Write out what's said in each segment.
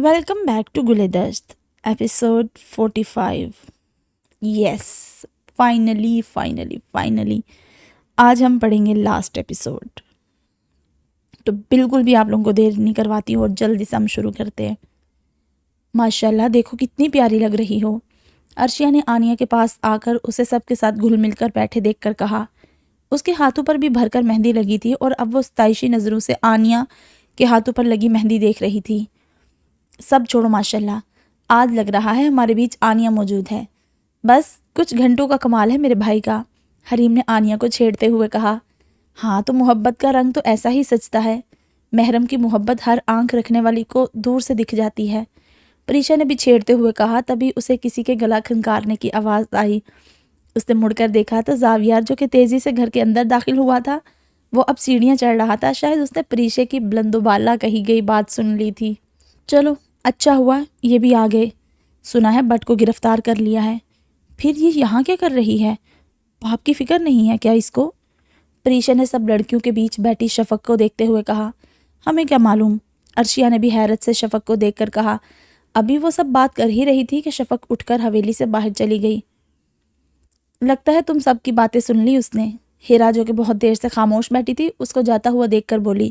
Welcome back to Guldast episode 45. Yes, finally آج ہم پڑھیں گے لاسٹ ایپیسوڈ. تو بالکل بھی آپ لوگوں کو دیر نہیں کرواتی ہوں اور جلدی سے ہم شروع کرتے ہیں. ماشاءاللہ دیکھو کتنی پیاری لگ رہی ہو. عرشیہ نے آنیہ کے پاس آ کر اسے سب کے ساتھ گھل مل کر بیٹھے دیکھ کر کہا. اس کے ہاتھوں پر بھی بھر کر مہندی لگی تھی اور اب وہ ستائشی نظروں سے آنیہ کے ہاتھوں پر لگی مہندی دیکھ رہی تھی. سب چھوڑو ماشاءاللہ، آج لگ رہا ہے ہمارے بیچ آنیہ موجود ہے. بس کچھ گھنٹوں کا کمال ہے میرے بھائی کا. حریم نے آنیہ کو چھیڑتے ہوئے کہا. ہاں تو محبت کا رنگ تو ایسا ہی سجتا ہے. محرم کی محبت ہر آنکھ رکھنے والی کو دور سے دکھ جاتی ہے. پریشا نے بھی چھیڑتے ہوئے کہا. تبھی اسے کسی کے گلا کھنکارنے کی آواز آئی. اس نے مڑ کر دیکھا تو زاویار جو کہ تیزی سے گھر کے اندر داخل ہوا تھا وہ اب سیڑھیاں چڑھ رہا تھا. شاید اس نے پریشے کی بلند و بالا کہی گئی بات سن لی تھی. چلو اچھا ہوا یہ بھی آ گئے. سنا ہے بٹ کو گرفتار کر لیا ہے. پھر یہ یہاں کیا کر رہی ہے؟ باپ کی فکر نہیں ہے کیا اس کو؟ پریشا نے سب لڑکیوں کے بیچ بیٹھی شفق کو دیکھتے ہوئے کہا. ہمیں کیا معلوم؟ عرشیہ نے بھی حیرت سے شفق کو دیکھ کر کہا. ابھی وہ سب بات کر ہی رہی تھی کہ شفق اٹھ کر حویلی سے باہر چلی گئی. لگتا ہے تم سب کی باتیں سن لی اس نے. ہیرا جو کہ بہت دیر سے خاموش بیٹھی تھی اس کو جاتا ہوا دیکھ کر بولی.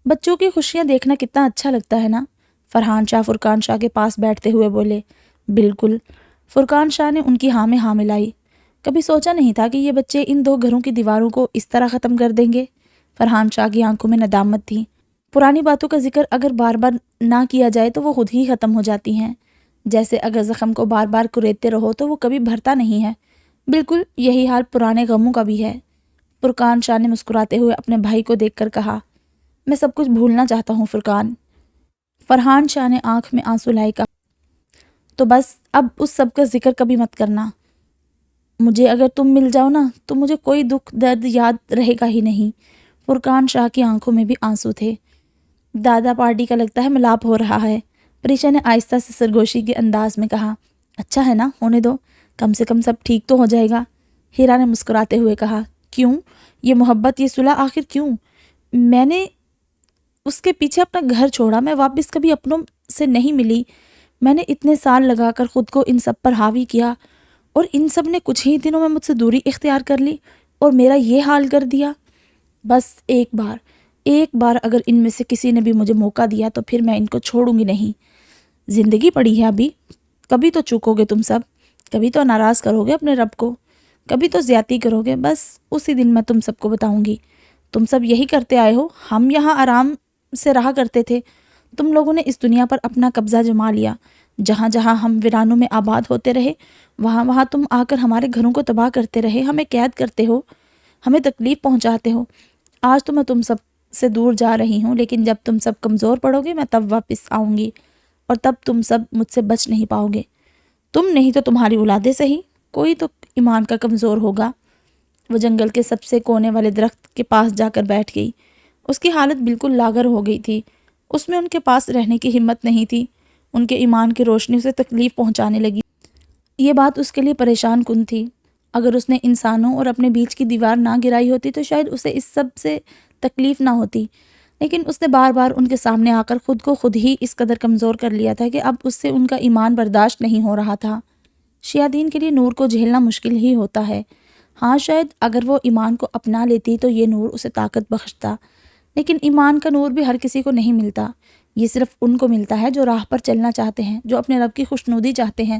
بچوں کی خوشیاں دیکھنا کتنا اچھا لگتا ہے نا؟ فرحان شاہ فرقان شاہ کے پاس بیٹھتے ہوئے بولے. بالکل. فرقان شاہ نے ان کی ہاں میں ہاں ملائی. کبھی سوچا نہیں تھا کہ یہ بچے ان دو گھروں کی دیواروں کو اس طرح ختم کر دیں گے. فرحان شاہ کی آنکھوں میں ندامت تھی. پرانی باتوں کا ذکر اگر بار بار نہ کیا جائے تو وہ خود ہی ختم ہو جاتی ہیں. جیسے اگر زخم کو بار بار کریدتے رہو تو وہ کبھی بھرتا نہیں ہے. بالکل یہی حال پرانے غموں کا بھی ہے. فرقان شاہ نے مسکراتے ہوئے اپنے بھائی کو دیکھ کر کہا. میں سب کچھ بھولنا چاہتا ہوں فرقان. فرحان شاہ نے آنکھ میں آنسو لائے کہا. تو بس اب اس سب کا ذکر کبھی مت کرنا. مجھے اگر تم مل جاؤ نا تو مجھے کوئی دکھ درد یاد رہے گا ہی نہیں. فرقان شاہ کی آنکھوں میں بھی آنسو تھے. دادا پارٹی کا لگتا ہے ملاپ ہو رہا ہے. پریشا نے آہستہ سے سرگوشی کے انداز میں کہا. اچھا ہے نا ہونے دو، کم سے کم سب ٹھیک تو ہو جائے گا. ہیرا نے مسکراتے ہوئے کہا. کیوں؟ یہ محبت یہ صلح آخر کیوں؟ میں نے اس کے پیچھے اپنا گھر چھوڑا. میں واپس کبھی اپنوں سے نہیں ملی. میں نے اتنے سال لگا کر خود کو ان سب پر حاوی کیا اور ان سب نے کچھ ہی دنوں میں مجھ سے دوری اختیار کر لی اور میرا یہ حال کر دیا. بس ایک بار اگر ان میں سے کسی نے بھی مجھے موقع دیا تو پھر میں ان کو چھوڑوں گی نہیں. زندگی پڑی ہے ابھی. کبھی تو چوکو گے تم سب، کبھی تو ناراض کرو گے اپنے رب کو، کبھی تو زیادتی کرو گے. بس اسی دن میں تم سب کو بتاؤں گی. تم سب یہی کرتے آئے ہو. ہم یہاں آرام سے رہا کرتے تھے. تم لوگوں نے اس دنیا پر اپنا قبضہ جما لیا. جہاں جہاں ہم ویرانوں میں آباد ہوتے رہے وہاں وہاں تم آ کر ہمارے گھروں کو تباہ کرتے رہے. ہمیں قید کرتے ہو، ہمیں تکلیف پہنچاتے ہو. آج تو میں تم سب سے دور جا رہی ہوں لیکن جب تم سب کمزور پڑو گے میں تب واپس آؤں گی اور تب تم سب مجھ سے بچ نہیں پاؤ گے. تم نہیں تو تمہاری اولادیں صحیح، کوئی تو ایمان کا کمزور ہوگا. وہ جنگل کے سب سے کونے والے درخت کے پاس جا کر بیٹھ گئی. اس کی حالت بالکل لاغر ہو گئی تھی. اس میں ان کے پاس رہنے کی ہمت نہیں تھی. ان کے ایمان کی روشنی سے تکلیف پہنچانے لگی. یہ بات اس کے لیے پریشان کن تھی. اگر اس نے انسانوں اور اپنے بیچ کی دیوار نہ گرائی ہوتی تو شاید اسے اس سب سے تکلیف نہ ہوتی. لیکن اس نے بار بار ان کے سامنے آ کر خود کو خود ہی اس قدر کمزور کر لیا تھا کہ اب اس سے ان کا ایمان برداشت نہیں ہو رہا تھا. شیاطین کے لیے نور کو جھیلنا مشکل ہی ہوتا ہے. ہاں شاید اگر وہ ایمان کو اپنا لیتی تو یہ نور اسے طاقت بخشتا. لیکن ایمان کا نور بھی ہر کسی کو نہیں ملتا. یہ صرف ان کو ملتا ہے جو راہ پر چلنا چاہتے ہیں، جو اپنے رب کی خوشنودی چاہتے ہیں.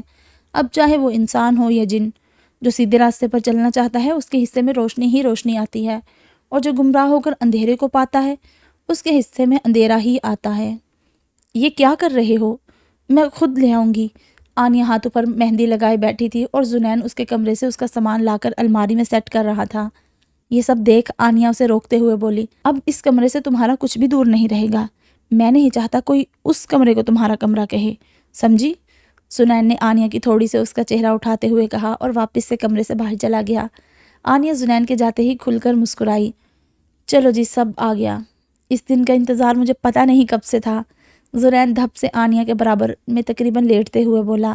اب چاہے وہ انسان ہو یا جن، جو سیدھے راستے پر چلنا چاہتا ہے اس کے حصے میں روشنی ہی روشنی آتی ہے اور جو گمراہ ہو کر اندھیرے کو پاتا ہے اس کے حصے میں اندھیرا ہی آتا ہے. یہ کیا کر رہے ہو؟ میں خود لے آؤں گی. آنیہ ہاتھوں پر مہندی لگائے بیٹھی تھی اور زنین اس کے کمرے سے اس کا سامان لا کر الماری میں سیٹ کر رہا تھا. یہ سب دیکھ آنیہ اسے روکتے ہوئے بولی. اب اس کمرے سے تمہارا کچھ بھی دور نہیں رہے گا. میں نہیں چاہتا کوئی اس کمرے کو تمہارا کمرہ کہے، سمجھی؟ زنین نے آنیہ کی تھوڑی سے اس کا چہرہ اٹھاتے ہوئے کہا اور واپس سے کمرے سے باہر چلا گیا. آنیہ زنین کے جاتے ہی کھل کر مسکرائی. چلو جی سب آ گیا. اس دن کا انتظار مجھے پتہ نہیں کب سے تھا. زنین دھپ سے آنیہ کے برابر میں تقریباً لیٹتے ہوئے بولا.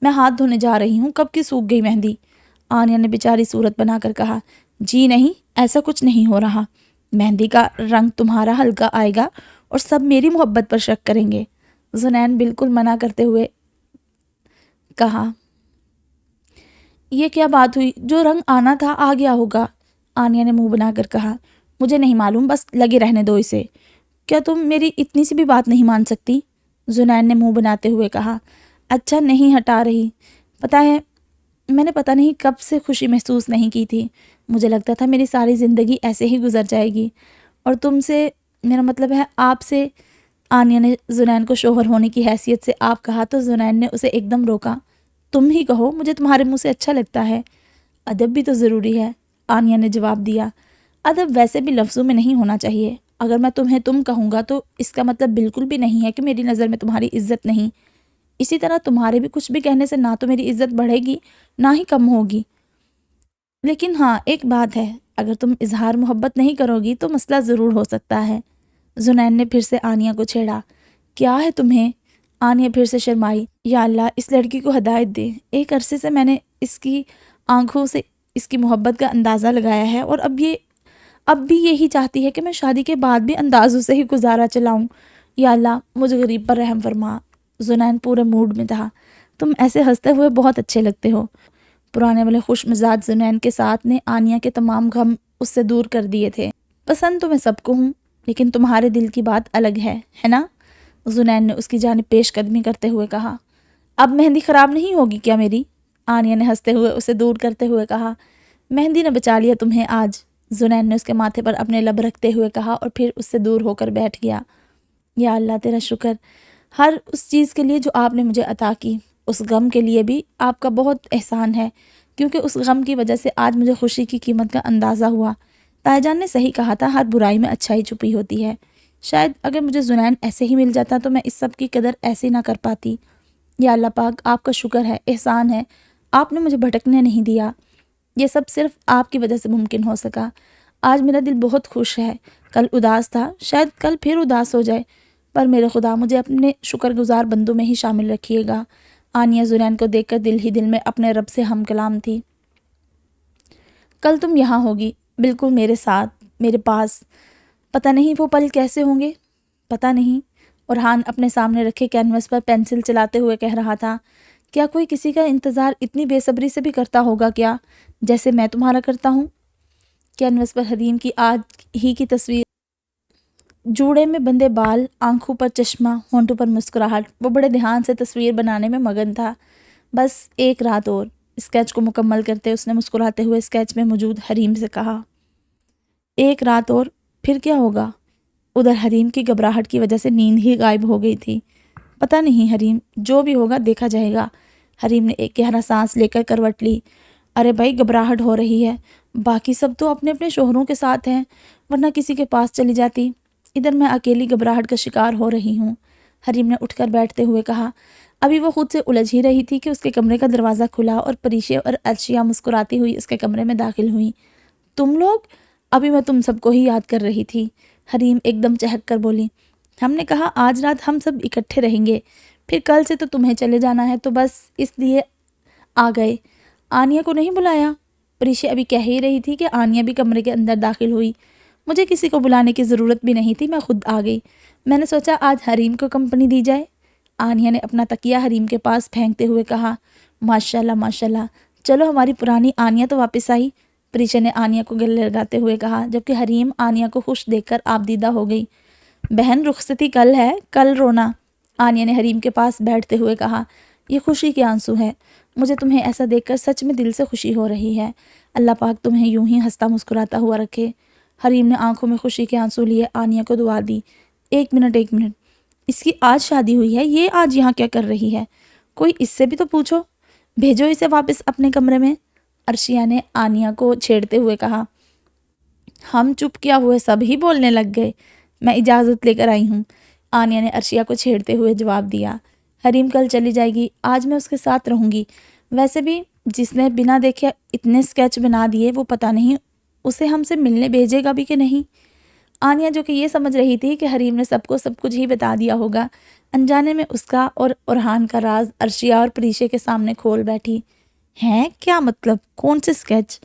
میں ہاتھ دھونے جا رہی ہوں، کب کی سوکھ گئی مہندی. آنیہ نے بیچاری صورت بنا کر کہا. جی نہیں، ایسا کچھ نہیں ہو رہا. مہندی کا رنگ تمہارا ہلکا آئے گا اور سب میری محبت پر شک کریں گے. زنین بالکل منع کرتے ہوئے کہا۔ یہ کیا بات ہوئی؟ جو رنگ آنا تھا آ گیا ہوگا، آنیا نے منہ بنا کر کہا۔ مجھے نہیں معلوم، بس لگے رہنے دو اسے۔ کیا تم میری اتنی سی بھی بات نہیں مان سکتی؟ زنین نے منہ بناتے ہوئے کہا۔ اچھا نہیں ہٹا رہی، پتہ ہے میں نے پتہ نہیں کب سے خوشی محسوس نہیں کی تھی۔ مجھے لگتا تھا میری ساری زندگی ایسے ہی گزر جائے گی، اور تم سے، میرا مطلب ہے آپ سے۔ آنیا نے زنین کو شوہر ہونے کی حیثیت سے آپ کہا تو زنین نے اسے ایک دم روکا۔ تم ہی کہو، مجھے تمہارے منہ سے اچھا لگتا ہے۔ ادب بھی تو ضروری ہے، آنیا نے جواب دیا۔ ادب ویسے بھی لفظوں میں نہیں ہونا چاہیے۔ اگر میں تمہیں تم کہوں گا تو اس کا مطلب بالکل بھی نہیں ہے کہ میری نظر میں تمہاری عزت نہیں۔ اسی طرح تمہارے بھی کچھ بھی کہنے سے نہ تو میری عزت بڑھے گی نہ ہی کم ہوگی۔ لیکن ہاں ایک بات ہے، اگر تم اظہار محبت نہیں کرو گی تو مسئلہ ضرور ہو سکتا ہے۔ زنین نے پھر سے آنیا کو چھیڑا۔ کیا ہے تمہیں؟ آنیا پھر سے شرمائی۔ یا اللہ، اس لڑکی کو ہدایت دے۔ ایک عرصے سے میں نے اس کی آنکھوں سے اس کی محبت کا اندازہ لگایا ہے، اور اب بھی یہی چاہتی ہے کہ میں شادی کے بعد بھی اندازوں سے ہی گزارا چلاؤں۔ یا اللہ، مجھ غریب پر رحم فرما۔ زنین پورے موڈ میں تھا۔ تم ایسے ہنستے ہوئے بہت اچھے لگتے ہو۔ پرانے والے خوش مزاج زنین کے ساتھ نے آنیا کے تمام غم اس سے دور کر دیے تھے۔ پسند تو میں سب کو ہوں، لیکن تمہارے دل کی بات الگ ہے نا؟ زنین نے اس کی جانب پیش قدمی کرتے ہوئے کہا۔ اب مہندی خراب نہیں ہوگی کیا میری؟ آنیا نے ہنستے ہوئے اسے دور کرتے ہوئے کہا۔ مہندی نے بچا لیا تمہیں آج، زنین نے اس کے ماتھے پر اپنے لب رکھتے ہوئے کہا اور پھر اس سے دور ہو کر بیٹھ گیا۔ یا اللہ، تیرا شکر ہر اس چیز کے لیے جو آپ نے مجھے عطا کی۔ اس غم کے لیے بھی آپ کا بہت احسان ہے، کیونکہ اس غم کی وجہ سے آج مجھے خوشی کی قیمت کا اندازہ ہوا۔ تائی جان نے صحیح کہا تھا، ہر برائی میں اچھائی چھپی ہوتی ہے۔ شاید اگر مجھے زنین ایسے ہی مل جاتا تو میں اس سب کی قدر ایسے نہ کر پاتی۔ یا اللہ پاک، آپ کا شکر ہے، احسان ہے، آپ نے مجھے بھٹکنے نہیں دیا۔ یہ سب صرف آپ کی وجہ سے ممکن ہو سکا۔ آج میرا دل بہت خوش ہے، کل اداس تھا، شاید کل پھر اداس ہو جائے، پر میرے خدا مجھے اپنے شکر گزار بندوں میں ہی شامل رکھیے گا۔ آنیا زنین کو دیکھ کر دل ہی دل میں اپنے رب سے ہم کلام تھی۔ کل تم یہاں ہوگی، بالکل میرے ساتھ، میرے پاس۔ پتہ نہیں وہ پل کیسے ہوں گے، پتہ نہیں۔ اورحان اپنے سامنے رکھے کینوس پر پینسل چلاتے ہوئے کہہ رہا تھا۔ کیا کوئی کسی کا انتظار اتنی بے صبری سے بھی کرتا ہوگا کیا، جیسے میں تمہارا کرتا ہوں؟ کینوس پر حریم کی آج ہی کی تصویر، جوڑے میں بندے بال، آنکھوں پر چشمہ، ہونٹوں پر مسکراہٹ۔ وہ بڑے دھیان سے تصویر بنانے میں مگن تھا۔ بس ایک رات اور۔ اسکیچ کو مکمل کرتے اس نے مسکراتے ہوئے اسکیچ میں موجود حریم سے کہا۔ ایک رات اور، پھر کیا ہوگا؟ ادھر حریم کی گھبراہٹ کی وجہ سے نیند ہی غائب ہو گئی تھی۔ پتہ نہیں حریم، جو بھی ہوگا دیکھا جائے گا۔ حریم نے ایک گہرا سانس لے کر کروٹ لی۔ ارے بھائی، گھبراہٹ ہو رہی ہے، باقی سب تو اپنے اپنے شوہروں کے ساتھ ہیں، ورنہ کسی کے پاس چلی جاتی۔ ادھر میں اکیلی گھبراہٹ کا شکار ہو رہی ہوں۔ حریم نے اٹھ کر بیٹھتے ہوئے کہا۔ ابھی وہ خود سے الجھ ہی رہی تھی کہ اس کے کمرے کا دروازہ کھلا اور پریشے اور ارشیا مسکراتی ہوئی اس کے کمرے میں داخل ہوئیں۔ تم لوگ؟ ابھی میں تم سب کو ہی یاد کر رہی تھی، حریم ایک دم چہک کر بولی۔ ہم نے کہا آج رات ہم سب اکٹھے رہیں گے، پھر کل سے تو تمہیں چلے جانا ہے، تو بس اس لیے آ گئے۔ آنیا کو نہیں بلایا؟ پریشے ابھی کہہ ہی رہی تھی کہ آنیا بھی کمرے کے اندر داخل ہوئی۔ مجھے کسی کو بلانے کی ضرورت بھی نہیں تھی، میں خود آ گئی۔ میں نے سوچا آج حریم کو کمپنی دی جائے۔ آنیا نے اپنا تکیہ حریم کے پاس پھینکتے ہوئے کہا۔ ماشاءاللہ ماشاءاللہ، چلو ہماری پرانی آنیا تو واپس آئی، پریشے نے آنیا کو گلے لگاتے ہوئے کہا، جبکہ حریم آنیا کو خوش دیکھ کر آبدیدہ ہو گئی۔ بہن، رخصتی کل ہے، کل رونا، آنیا نے حریم کے پاس بیٹھتے ہوئے کہا۔ یہ خوشی کے آنسو ہے، مجھے تمہیں ایسا دیکھ کر سچ میں دل سے خوشی ہو رہی ہے۔ اللہ پاک تمہیں یوں ہی ہنستا مسکراتا ہوا رکھے۔ حریم نے آنکھوں میں خوشی کے آنسو لیے آنیا کو دعا دی۔ ایک منٹ، اس کی آج شادی ہوئی ہے، یہ آج یہاں کیا کر رہی ہے؟ کوئی اس سے بھی تو پوچھو، بھیجو اسے واپس اپنے کمرے میں، ارشیا نے آنیا کو چھیڑتے ہوئے کہا۔ ہم چپ کیا ہوئے سب ہی بولنے لگ گئے۔ میں اجازت لے کر آئی ہوں، آنیا نے ارشیا کو چھیڑتے ہوئے جواب دیا۔ حریم کل چلی جائے گی، آج میں اس کے ساتھ رہوں گی۔ ویسے بھی جس نے بنا دیکھے اتنے اسکیچ بنا دیے، وہ پتہ نہیں اسے ہم سے ملنے بھیجے گا بھی کہ نہیں۔ آنیا جو کہ یہ سمجھ رہی تھی کہ حریم نے سب کو سب کچھ ہی بتا دیا ہوگا، انجانے میں اس کا اور اورحان کا راز ارشیا اور پریشے کے سامنے کھول بیٹھی۔ ہیں؟ کیا مطلب؟ کون سے اسکیچ؟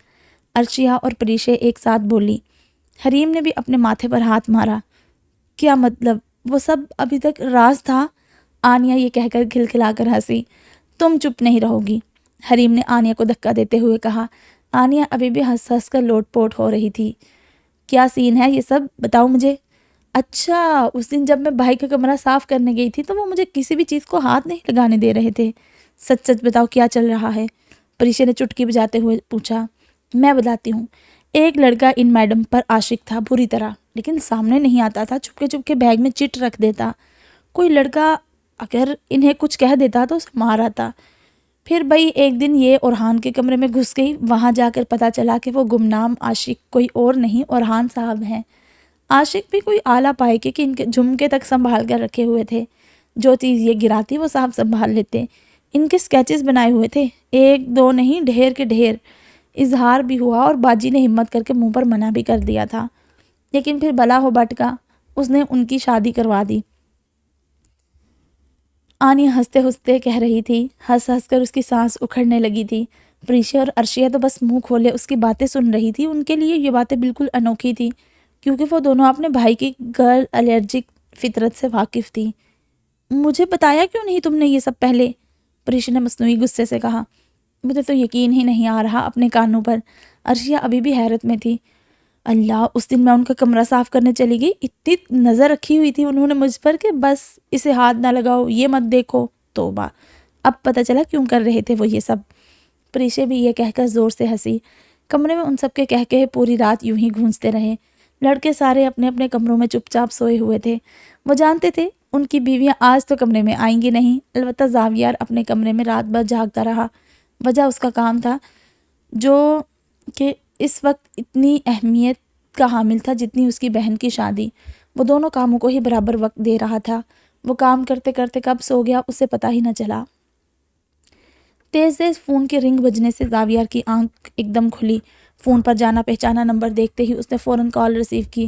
ارشیا اور پریشے ایک ساتھ بولی۔ حریم نے بھی اپنے ماتھے پر ہاتھ مارا۔ کیا مطلب؟ وہ سب ابھی تک راز تھا؟ آنیا یہ کہہ کر کھلکھلا کر ہنسی۔ تم چپ نہیں رہو گی، حریم نے آنیا کو دھکا دیتے ہوئے کہا۔ آنیا ابھی بھی ہنس ہنس کر لوٹ پوٹ ہو رہی تھی۔ کیا سین ہے یہ سب، بتاؤ مجھے۔ اچھا، اس دن جب میں بھائی کا کمرہ صاف کرنے گئی تھی تو وہ مجھے کسی بھی چیز کو ہاتھ نہیں لگانے دے رہے تھے۔ سچ سچ بتاؤ کیا چل رہا ہے؟ پریشا نے چٹکی بجاتے ہوئے پوچھا۔ میں بتاتی ہوں۔ ایک لڑکا ان میڈم پر عاشق تھا بری طرح، لیکن سامنے نہیں آتا تھا، چپکے چپکے بیگ میں چٹ رکھ دیتا۔ کوئی لڑکا اگر انہیں کچھ کہہ دیتا تو اسے مار آتا۔ پھر بھئی ایک دن یہ اورحان کے کمرے میں گھس گئی، وہاں جا کر پتہ چلا کہ وہ گمنام عاشق کوئی اور نہیں اورحان صاحب ہیں۔ عاشق بھی کوئی اعلیٰ پائے کے کہ ان کے جھمکے تک سنبھال کر رکھے ہوئے تھے، جو چیز یہ گراتی وہ صاحب سنبھال لیتے۔ ان کے سکیچز بنائے ہوئے تھے، ایک دو نہیں ڈھیر کے ڈھیر۔ اظہار بھی ہوا اور باجی نے ہمت کر کے منہ پر منع بھی کر دیا تھا، لیکن پھر بلا ہو بٹ کا، اس نے ان کی شادی کروا دی۔ آنی ہنستے ہنستے کہہ رہی تھی، ہنس ہنس کر اس کی سانس اکھڑنے لگی تھی۔ پریشا اور عرشیہ تو بس منہ کھولے اس کی باتیں سن رہی تھی۔ ان کے لیے یہ باتیں بالکل انوکھی تھی، کیونکہ وہ دونوں اپنے بھائی کی گرل الرجک فطرت سے واقف تھی۔ مجھے بتایا کیوں نہیں تم نے یہ سب پہلے؟ پریشا نے مصنوعی غصے سے کہا۔ مجھے تو یقین ہی نہیں آ رہا اپنے کانوں پر۔ عرشیہ ابھی بھی حیرت میں تھی۔ اللہ، اس دن میں ان کا کمرہ صاف کرنے چلی گئی، اتنی نظر رکھی ہوئی تھی انہوں نے مجھ پر کہ بس اسے ہاتھ نہ لگاؤ، یہ مت دیکھو۔ توبہ، اب پتہ چلا کیوں کر رہے تھے وہ یہ سب۔ پریشا بھی یہ کہہ کر زور سے ہنسی۔ کمرے میں ان سب کے کہے پوری رات یوں ہی گونجتے رہے۔ لڑکے سارے اپنے اپنے کمروں میں چپ چاپ سوئے ہوئے تھے۔ وہ جانتے تھے ان کی بیویاں آج تو کمرے میں آئیں گی نہیں، البتہ زاویار اپنے کمرے میں رات بھر جاگتا رہا۔ وجہ اس کا کام تھا، جو کہ اس وقت اتنی اہمیت کا حامل تھا جتنی اس کی بہن کی شادی۔ وہ دونوں کاموں کو ہی برابر وقت دے رہا تھا۔ وہ کام کرتے کرتے کب سو گیا اسے پتہ ہی نہ چلا۔ تیز تیز فون کے رنگ بجنے سے زاویار کی آنکھ ایک دم کھلی۔ فون پر جانا پہچانا نمبر دیکھتے ہی اس نے فوراً کال ریسیو کی۔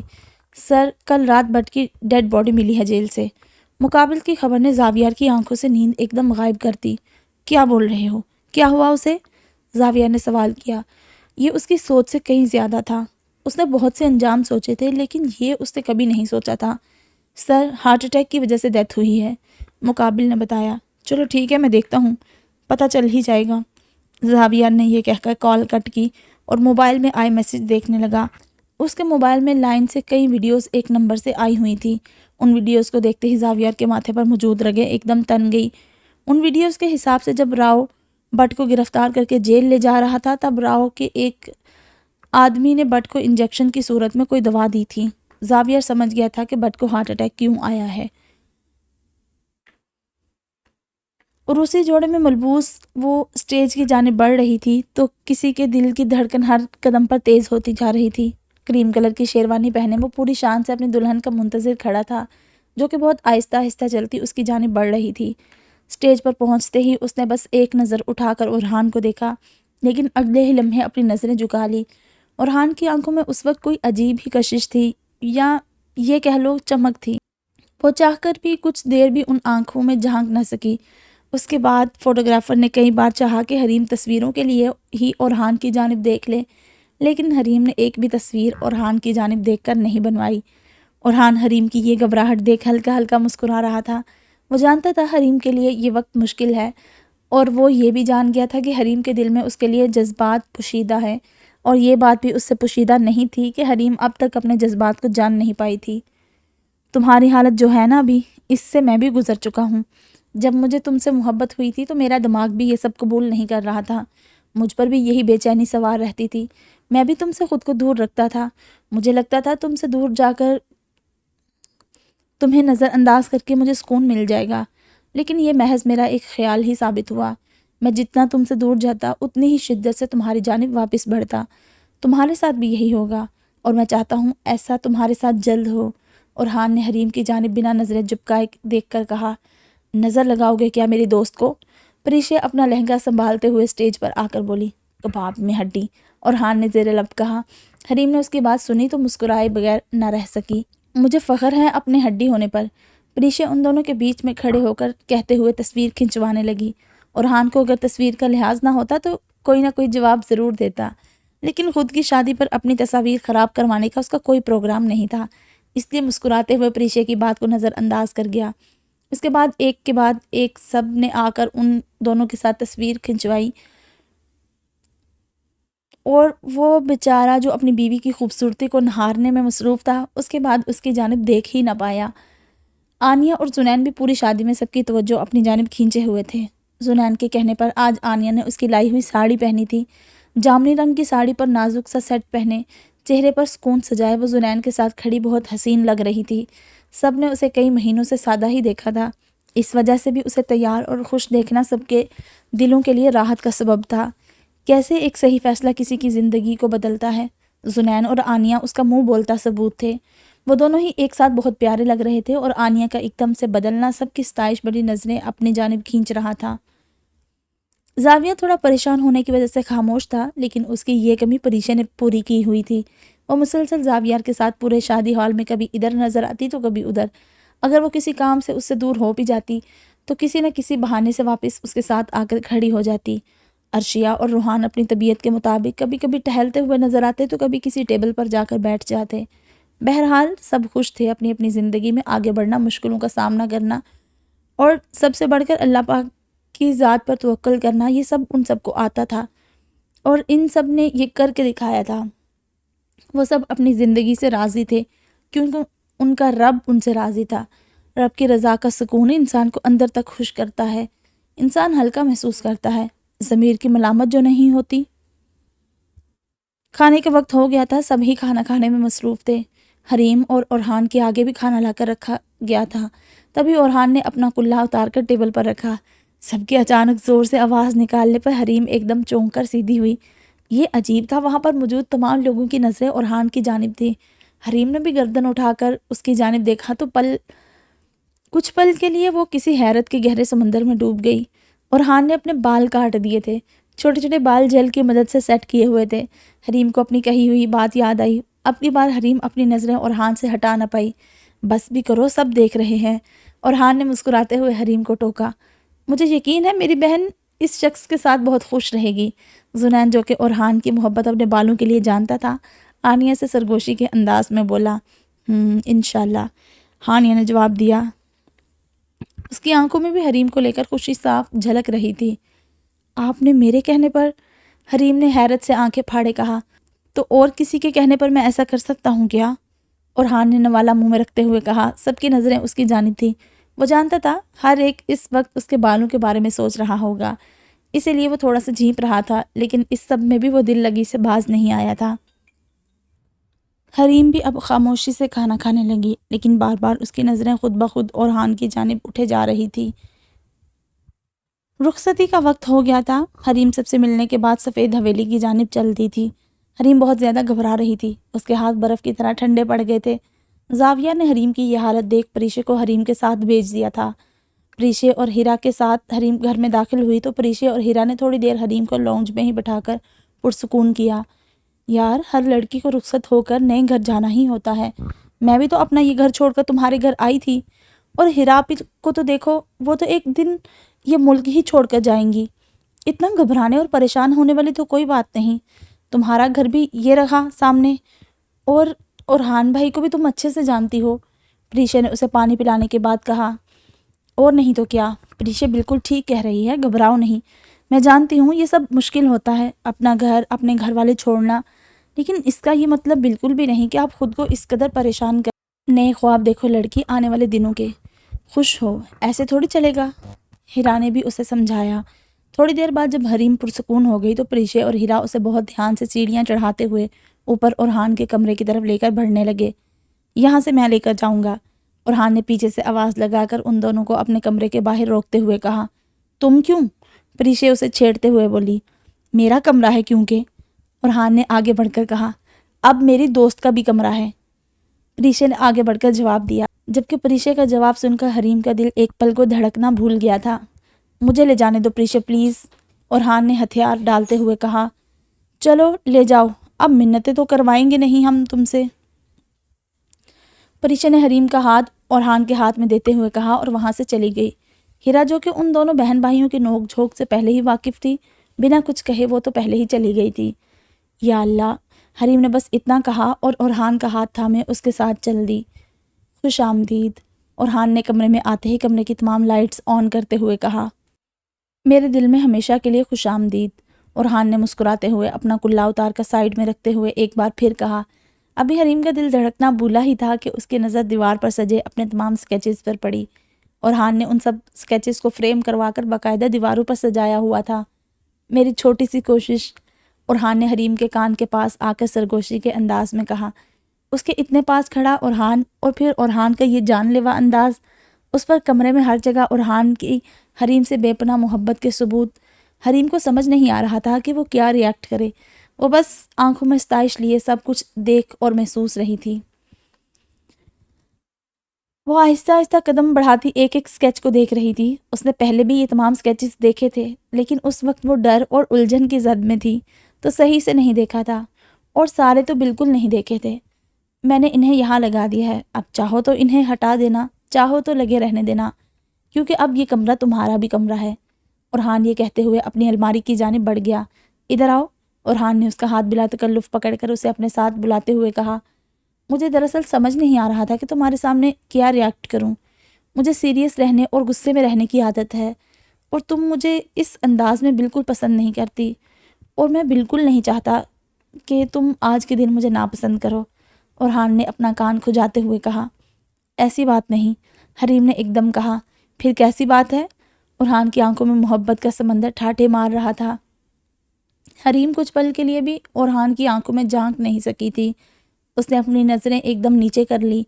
سر، کل رات بٹ کی ڈیڈ باڈی ملی ہے جیل سے۔ مقابل کی خبر نے زاویار کی آنکھوں سے نیند ایک دم غائب کر دی۔ کیا بول رہے ہو؟ کیا ہوا اسے؟ زاویار نے سوال کیا۔ یہ اس کی سوچ سے کہیں زیادہ تھا۔ اس نے بہت سے انجام سوچے تھے، لیکن یہ اس نے کبھی نہیں سوچا تھا۔ سر، ہارٹ اٹیک کی وجہ سے ڈیتھ ہوئی ہے، مقابل نے بتایا۔ چلو ٹھیک ہے، میں دیکھتا ہوں، پتہ چل ہی جائے گا۔ زاویار نے یہ کہہ کر کال کٹ کی اور موبائل میں آئے میسج دیکھنے لگا۔ اس کے موبائل میں لائن سے کئی ویڈیوز ایک نمبر سے آئی ہوئی تھی۔ ان ویڈیوز کو دیکھتے ہی زاویار کے ماتھے پر موجود رگیں ایک دم تن گئی۔ ان ویڈیوز کے حساب سے جب راؤ بٹ کو گرفتار کر کے جیل لے جا رہا تھا، تب راؤ کے ایک آدمی نے بٹ کو انجیکشن کی صورت میں کوئی دوا دی تھی۔ زاویار سمجھ گیا تھا کہ بٹ کو ہارٹ اٹیک کیوں آیا ہے۔ عروسی جوڑے میں ملبوس وہ اسٹیج کی جانب بڑھ رہی تھی تو کسی کے دل کی دھڑکن ہر قدم پر تیز ہوتی جا رہی تھی۔ کریم کلر کی شیروانی پہنے وہ پوری شان سے اپنی دلہن کا منتظر کھڑا تھا، جو کہ بہت آہستہ آہستہ چلتی اس کی جانب بڑھ رہی تھی۔ اسٹیج پر پہنچتے ہی اس نے بس ایک نظر اٹھا کر اورحان کو دیکھا، لیکن اگلے ہی لمحے اپنی نظریں جھکا لی۔ اورحان کی آنکھوں میں اس وقت کوئی عجیب ہی کشش تھی، یا یہ کہہ لو چمک تھی۔ وہ چاہ کر بھی کچھ دیر بھی ان آنکھوں میں جھانک نہ سکی۔ اس کے بعد فوٹوگرافر نے کئی بار چاہا کہ حریم تصویروں کے لیے ہی اورحان کی جانب دیکھ لے، لیکن حریم نے ایک بھی تصویر اورحان کی جانب دیکھ کر نہیں بنوائی۔ اورحان حریم کی یہ گھبراہٹ دیکھ ہلکا ہلکا مسکرا رہا تھا۔ وہ جانتا تھا حریم کے لیے یہ وقت مشکل ہے، اور وہ یہ بھی جان گیا تھا کہ حریم کے دل میں اس کے لیے جذبات پوشیدہ ہے، اور یہ بات بھی اس سے پوشیدہ نہیں تھی کہ حریم اب تک اپنے جذبات کو جان نہیں پائی تھی۔ تمہاری حالت جو ہے نا ابھی، اس سے میں بھی گزر چکا ہوں۔ جب مجھے تم سے محبت ہوئی تھی تو میرا دماغ بھی یہ سب قبول نہیں کر رہا تھا، مجھ پر بھی یہی بے چینی سوار رہتی تھی۔ میں بھی تم سے خود کو دور رکھتا تھا، مجھے لگتا تھا تم سے دور جا کر تمہیں نظر انداز کر کے مجھے سکون مل جائے گا، لیکن یہ محض میرا ایک خیال ہی ثابت ہوا۔ میں جتنا تم سے دور جاتا اتنی ہی شدت سے تمہاری جانب واپس بڑھتا۔ تمہارے ساتھ بھی یہی ہوگا، اور میں چاہتا ہوں ایسا تمہارے ساتھ جلد ہو۔ اورحان نے حریم کی جانب بنا نظریں جھپکائے دیکھ کر کہا، نظر لگاؤ گے کیا میری دوست کو؟ پریشا اپنا لہنگا سنبھالتے ہوئے اسٹیج پر آ کر بولی، کباب میں ہڈی۔ اورحان نے زیر لب کہا۔ حریم نے اس کی بات سنی تو مسکرائے بغیر نہ رہ سکی۔ مجھے فخر ہے اپنے ہڈی ہونے پر، پریشا ان دونوں کے بیچ میں کھڑے ہو کر کہتے ہوئے تصویر کھنچوانے لگی۔ اورحان کو اگر تصویر کا لحاظ نہ ہوتا تو کوئی نہ کوئی جواب ضرور دیتا، لیکن خود کی شادی پر اپنی تصاویر خراب کروانے کا اس کا کوئی پروگرام نہیں تھا، اس لیے مسکراتے ہوئے پریشا کی بات کو نظر انداز کر گیا۔ اس کے بعد ایک سب نے آ کر ان دونوں کے ساتھ تصویر کھنچوائی، اور وہ بیچارہ جو اپنی بیوی کی خوبصورتی کو نہارنے میں مصروف تھا، اس کے بعد اس کی جانب دیکھ ہی نہ پایا۔ آنیہ اور زنین بھی پوری شادی میں سب کی توجہ اپنی جانب کھینچے ہوئے تھے۔ زنین کے کہنے پر آج آنیہ نے اس کی لائی ہوئی ساڑی پہنی تھی۔ جامنی رنگ کی ساڑی پر نازک سا سیٹ پہنے، چہرے پر سکون سجائے وہ زنین کے ساتھ کھڑی بہت حسین لگ رہی تھی۔ سب نے اسے کئی مہینوں سے سادہ ہی دیکھا تھا، اس وجہ سے بھی اسے تیار اور خوش دیکھنا سب کے دلوں کے لیے راحت کا سبب تھا۔ کیسے ایک صحیح فیصلہ کسی کی زندگی کو بدلتا ہے۔ زنین اور آنیہ اس کا منہ بولتا ثبوت تھے۔ وہ دونوں ہی ایک ساتھ بہت پیارے لگ رہے تھے، اور آنیہ کا ایک دم سے بدلنا سب کی ستائش بڑی نظریں اپنی جانب کھینچ رہا تھا۔ زاویہ تھوڑا پریشان ہونے کی وجہ سے خاموش تھا، لیکن اس کی یہ کمی پریشا نے پوری کی ہوئی تھی۔ وہ مسلسل زاویہ کے ساتھ پورے شادی ہال میں کبھی ادھر نظر آتی تو کبھی ادھر۔ اگر وہ کسی کام سے اس سے دور ہو بھی جاتی تو کسی نہ کسی بہانے سے واپس اس کے ساتھ آ کر کھڑی ہو جاتی۔ عرشیہ اور روحان اپنی طبیعت کے مطابق کبھی کبھی ٹہلتے ہوئے نظر آتے تو کبھی کسی ٹیبل پر جا کر بیٹھ جاتے۔ بہرحال سب خوش تھے، اپنی اپنی زندگی میں آگے بڑھنا، مشکلوں کا سامنا کرنا، اور سب سے بڑھ کر اللہ پاک کی ذات پر توکل کرنا، یہ سب ان سب کو آتا تھا، اور ان سب نے یہ کر کے دکھایا تھا۔ وہ سب اپنی زندگی سے راضی تھے، کیونکہ ان کا رب ان سے راضی تھا۔ رب کی رضا کا سکون انسان کو اندر تک خوش کرتا ہے، انسان ہلکا محسوس کرتا ہے، ضمیر کی ملامت جو نہیں ہوتی۔ کھانے کا وقت ہو گیا تھا، سبھی کھانا کھانے میں مصروف تھے۔ حریم اور اورحان کے آگے بھی کھانا لا کر رکھا گیا تھا۔ تبھی اورحان نے اپنا کلہ اتار کر ٹیبل پر رکھا۔ سب کے اچانک زور سے آواز نکالنے پر حریم ایک دم چونک کر سیدھی ہوئی۔ یہ عجیب تھا، وہاں پر موجود تمام لوگوں کی نظریں اورحان کی جانب تھی۔ حریم نے بھی گردن اٹھا کر اس کی جانب دیکھا تو کچھ پل کے لیے وہ کسی حیرت کے گہرے سمندر میں ڈوب گئی۔ اورحان نے اپنے بال کاٹ دیے تھے، چھوٹے چھوٹے بال جیل کی مدد سے سیٹ کیے ہوئے تھے۔ حریم کو اپنی کہی ہوئی بات یاد آئی۔ اب کی بار حریم اپنی نظریں اورحان سے ہٹا نہ پائی۔ بس بھی کرو، سب دیکھ رہے ہیں، اورحان نے مسکراتے ہوئے حریم کو ٹوکا۔ مجھے یقین ہے میری بہن اس شخص کے ساتھ بہت خوش رہے گی۔ زنین جو کہ اورحان کی محبت اپنے بالوں کے لیے جانتا تھا، آنیہ سے سرگوشی کے انداز میں بولا۔ انشاءاللہ، آنیہ نے جواب دیا۔ اس کی آنکھوں میں بھی حریم کو لے کر خوشی صاف جھلک رہی تھی۔ آپ نے میرے کہنے پر؟ حریم نے حیرت سے آنکھیں پھاڑے کہا۔ تو اور کسی کے کہنے پر میں ایسا کر سکتا ہوں کیا؟ اورحان نے نوالا منہ میں رکھتے ہوئے کہا۔ سب کی نظریں اس کی جانب تھیں۔ وہ جانتا تھا ہر ایک اس وقت اس کے بالوں کے بارے میں سوچ رہا ہوگا، اسی لیے وہ تھوڑا سا جھینپ رہا تھا، لیکن اس سب میں بھی وہ دل لگی سے باز نہیں آیا تھا۔ حریم بھی اب خاموشی سے کھانا کھانے لگی، لیکن بار بار اس کی نظریں خود بخود اورحان کی جانب اٹھے جا رہی تھی۔ رخصتی کا وقت ہو گیا تھا۔ حریم سب سے ملنے کے بعد سفید حویلی کی جانب چلتی تھی۔ حریم بہت زیادہ گھبرا رہی تھی، اس کے ہاتھ برف کی طرح ٹھنڈے پڑ گئے تھے۔ زاویہ نے حریم کی یہ حالت دیکھ پریشے کو حریم کے ساتھ بھیج دیا تھا۔ پریشے اور ہیرا کے ساتھ حریم گھر میں داخل ہوئی تو پریشے اور ہیرا نے تھوڑی دیر حریم کو لانج میں ہی بٹھا کر پرسکون کیا۔ یار، ہر لڑکی کو رخصت ہو کر نئے گھر جانا ہی ہوتا ہے۔ میں بھی تو اپنا یہ گھر چھوڑ کر تمہارے گھر آئی تھی، اور ہیرا کو تو دیکھو، وہ تو ایک دن یہ ملک ہی چھوڑ کر جائیں گی۔ اتنا گھبرانے اور پریشان ہونے والی تو کوئی بات نہیں، تمہارا گھر بھی یہ رہا سامنے، اور اورحان بھائی کو بھی تم اچھے سے جانتی ہو۔ پریشے نے اسے پانی پلانے کے بعد کہا۔ اور نہیں تو کیا، پریشے بالکل ٹھیک کہہ رہی ہے، گھبراؤ نہیں۔ میں جانتی ہوں یہ سب مشکل ہوتا ہے، اپنا گھر، اپنے گھر والے چھوڑنا، لیکن اس کا یہ مطلب بالکل بھی نہیں کہ آپ خود کو اس قدر پریشان کریں۔ نئے خواب دیکھو لڑکی، آنے والے دنوں کے، خوش ہو، ایسے تھوڑی چلے گا۔ ہیرا نے بھی اسے سمجھایا۔ تھوڑی دیر بعد جب حریم پرسکون ہو گئی تو پریشے اور ہیرا اسے بہت دھیان سے سیڑھیاں چڑھاتے ہوئے اوپر اورحان کے کمرے کی طرف لے کر بڑھنے لگے۔ یہاں سے میں لے کر جاؤں گا، اورحان نے پیچھے سے آواز لگا کر ان دونوں کو اپنے کمرے کے باہر روکتے ہوئے کہا۔ تم کیوں؟ پریشے اسے چھیڑتے ہوئے بولی۔ میرا کمرہ ہے کیونکہ، اورحان نے آگے بڑھ کر کہا۔ اب میری دوست کا بھی کمرہ ہے، پریشے نے آگے بڑھ کر جواب دیا، جبکہ پریشے کا جواب سن کر حریم کا دل ایک پل کو دھڑکنا بھول گیا تھا۔ مجھے لے جانے دو پریشے پلیز، اورحان نے ہتھیار ڈالتے ہوئے کہا۔ چلو لے جاؤ، اب منتیں تو کروائیں گے نہیں ہم تم سے، پریشے نے حریم کا ہاتھ اورحان کے ہاتھ میں دیتے ہوئے کہا، اور وہاں سے چلی گئی۔ ہیرا جو کہ ان دونوں بہن بھائیوں کی نوک جھونک سے پہلے ہی واقف تھی، بنا کچھ کہے وہ تو پہلے ہی چلی گئی تھی۔ یا اللہ، حریم نے بس اتنا کہا اور اورحان کا ہاتھ تھامے اس کے ساتھ چل دی۔ خوش آمدید، اورحان نے کمرے میں آتے ہی کمرے کی تمام لائٹس آن کرتے ہوئے کہا، میرے دل میں ہمیشہ کے لیے خوش آمدید۔ اورحان نے مسکراتے ہوئے اپنا کلا اتار کر سائیڈ میں رکھتے ہوئے ایک بار پھر کہا۔ ابھی حریم کا دل دھڑکنا بھولا ہی تھا کہ اس کی نظر دیوار پر سجے اپنے تمام سکیچز پر پڑی۔ اورحان نے ان سب سکیچز کو فریم کروا کر باقاعدہ دیواروں پر سجایا ہوا تھا۔ میری چھوٹی سی کوشش، اورحان نے حریم کے کان کے پاس آ کر سرگوشی کے انداز میں کہا۔ اس کے اتنے پاس کھڑا اورحان اور پھر اورحان کا یہ جان لیوا انداز، اس پر کمرے میں ہر جگہ اورحان کی حریم سے بے پناہ محبت کے ثبوت۔ حریم کو سمجھ نہیں آ رہا تھا کہ وہ کیا ریئیکٹ کرے، وہ بس آنکھوں میں ستائش لیے سب کچھ دیکھ اور محسوس رہی تھی۔ وہ آہستہ آہستہ قدم بڑھاتی ایک ایک سکیچ کو دیکھ رہی تھی۔ اس نے پہلے بھی یہ تمام سکیچز دیکھے تھے، لیکن اس وقت وہ ڈر اور الجھن کی زد میں تھی تو صحیح سے نہیں دیکھا تھا، اور سارے تو بالکل نہیں دیکھے تھے۔ میں نے انہیں یہاں لگا دیا ہے، اب چاہو تو انہیں ہٹا دینا، چاہو تو لگے رہنے دینا، کیونکہ اب یہ کمرہ تمہارا بھی کمرہ ہے۔ اورحان یہ کہتے ہوئے اپنی الماری کی جانب بڑھ گیا۔ ادھر آؤ۔ اورحان نے اس کا ہاتھ بلا تکلف پکڑ کر اسے اپنے ساتھ بلاتے ہوئے کہا، مجھے دراصل سمجھ نہیں آ رہا تھا کہ تمہارے سامنے کیا ریئیکٹ کروں۔ مجھے سیریس رہنے اور غصے میں رہنے کی عادت ہے، اور تم مجھے اس انداز میں بالکل پسند نہیں کرتی، اور میں بالکل نہیں چاہتا کہ تم آج کے دن مجھے ناپسند کرو۔ اورحان نے اپنا کان کھجاتے ہوئے کہا، ایسی بات نہیں۔ حریم نے ایک دم کہا، پھر کیسی بات ہے؟ اورحان کی آنکھوں میں محبت کا سمندر ٹھاٹھے مار رہا تھا۔ حریم کچھ پل کے لیے بھی اورحان کی آنکھوں میں جھانک نہیں سکی تھی۔ اس نے اپنی نظریں ایک دم نیچے کر لی۔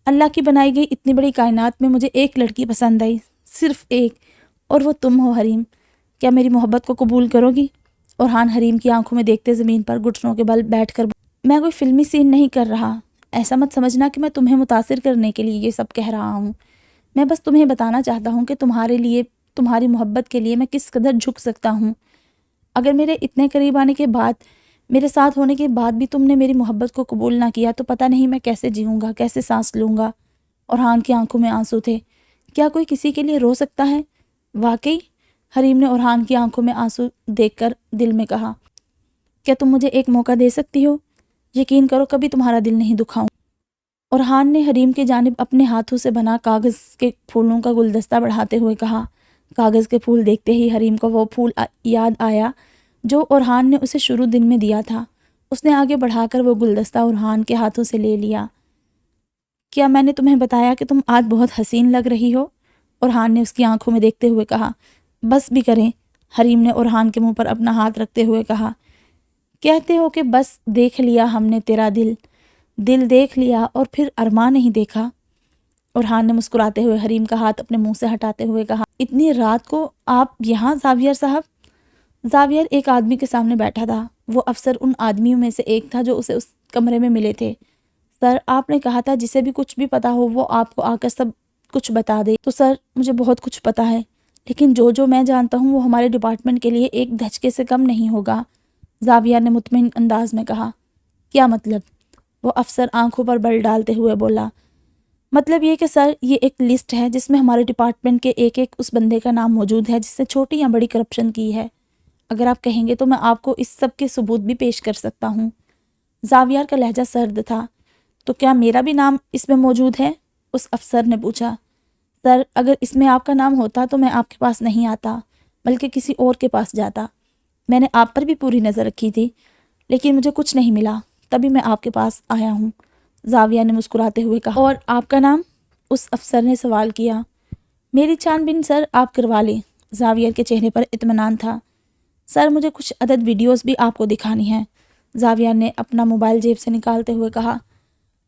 اللہ کی بنائی گئی اتنی بڑی کائنات میں مجھے ایک لڑکی پسند آئی، صرف ایک، اور وہ تم ہو حریم۔ کیا میری محبت کو قبول کرو گی؟ اورحان حریم کی آنکھوں میں دیکھتے زمین پر گھٹنوں کے بل بیٹھ کر، میں کوئی فلمی سین نہیں کر رہا، ایسا مت سمجھنا کہ میں تمہیں متاثر کرنے کے لیے یہ سب کہہ رہا ہوں۔ میں بس تمہیں بتانا چاہتا ہوں کہ تمہارے لیے، تمہاری محبت کے لیے میں کس قدر جھک سکتا ہوں۔ اگر میرے اتنے قریب آنے کے بعد، میرے ساتھ ہونے کے بعد بھی تم نے میری محبت کو قبول نہ کیا تو پتہ نہیں میں کیسے جیوں گا، کیسے سانس لوں گا۔ اورحان کی آنکھوں میں آنسو تھے۔ کیا کوئی کسی کے لیے رو سکتا ہے؟ واقعی؟ حریم نے اورحان کی آنکھوں میں آنسو دیکھ کر دل میں کہا، کیا تم مجھے ایک موقع دے سکتی ہو؟ یقین کرو کبھی تمہارا دل نہیں دکھاؤں۔ اورحان نے حریم کی جانب اپنے ہاتھوں سے بنا کاغذ کے پھولوں کا گلدستہ بڑھاتے ہوئے کہا۔ کاغذ کے پھول دیکھتے ہی حریم کو وہ پھول یاد آیا جو اورحان نے اسے شروع دن میں دیا تھا۔ اس نے آگے بڑھا کر وہ گلدستہ اورحان کے ہاتھوں سے لے لیا۔ کیا میں نے تمہیں بتایا کہ تم آج بہت حسین لگ رہی ہو؟ اورحان نے اس کی آنکھوں میں دیکھتے ہوئے کہا۔ بس بھی کریں، حریم نے اورحان کے منہ پر اپنا ہاتھ رکھتے ہوئے کہا۔ کہتے ہو کہ بس دیکھ لیا ہم نے تیرا دل، دل دیکھ لیا اور پھر ارماں نہیں دیکھا؟ اورحان نے مسکراتے ہوئے حریم کا ہاتھ اپنے منہ سے ہٹاتے ہوئے کہا، اتنی رات کو آپ یہاں زاویہ صاحب؟ زاویہ ایک آدمی کے سامنے بیٹھا تھا۔ وہ افسر ان آدمیوں میں سے ایک تھا جو اسے اس کمرے میں ملے تھے۔ سر، آپ نے کہا تھا جسے بھی کچھ بھی پتا ہو وہ آپ کو آ کر سب کچھ بتا دے۔ تو سر، مجھے بہت کچھ پتا ہے، لیکن جو میں جانتا ہوں وہ ہمارے ڈپارٹمنٹ کے لیے ایک دھچکے سے کم نہیں ہوگا، زاویہ نے مطمئن انداز میں کہا۔ کیا مطلب؟ وہ افسر آنکھوں پر بل ڈالتے ہوئے بولا۔ مطلب یہ کہ سر، یہ ایک لسٹ ہے جس میں ہمارے ڈپارٹمنٹ کے ایک ایک اس بندے کا نام موجود ہے جس نے چھوٹی یا بڑی کرپشن کی ہے۔ اگر آپ کہیں گے تو میں آپ کو اس سب کے ثبوت بھی پیش کر سکتا ہوں۔ زاویہ کا لہجہ سرد تھا۔ تو کیا میرا بھی نام اس میں موجود ہے؟ اس افسر نے پوچھا۔ سر، اگر اس میں آپ کا نام ہوتا تو میں آپ کے پاس نہیں آتا، بلکہ کسی اور کے پاس جاتا۔ میں نے آپ پر بھی پوری نظر رکھی تھی، لیکن مجھے کچھ نہیں ملا، تبھی میں آپ کے پاس آیا ہوں، زاویہ نے مسکراتے ہوئے کہا۔ اور آپ کا نام؟ اس افسر نے سوال کیا۔ میری چھان بین سر آپ کروا لیں، زاویہ کے چہرے پر اطمینان تھا۔ سر، مجھے کچھ عدد ویڈیوز بھی آپ کو دکھانی ہیں، زاویہ نے اپنا موبائل جیب سے نکالتے ہوئے کہا۔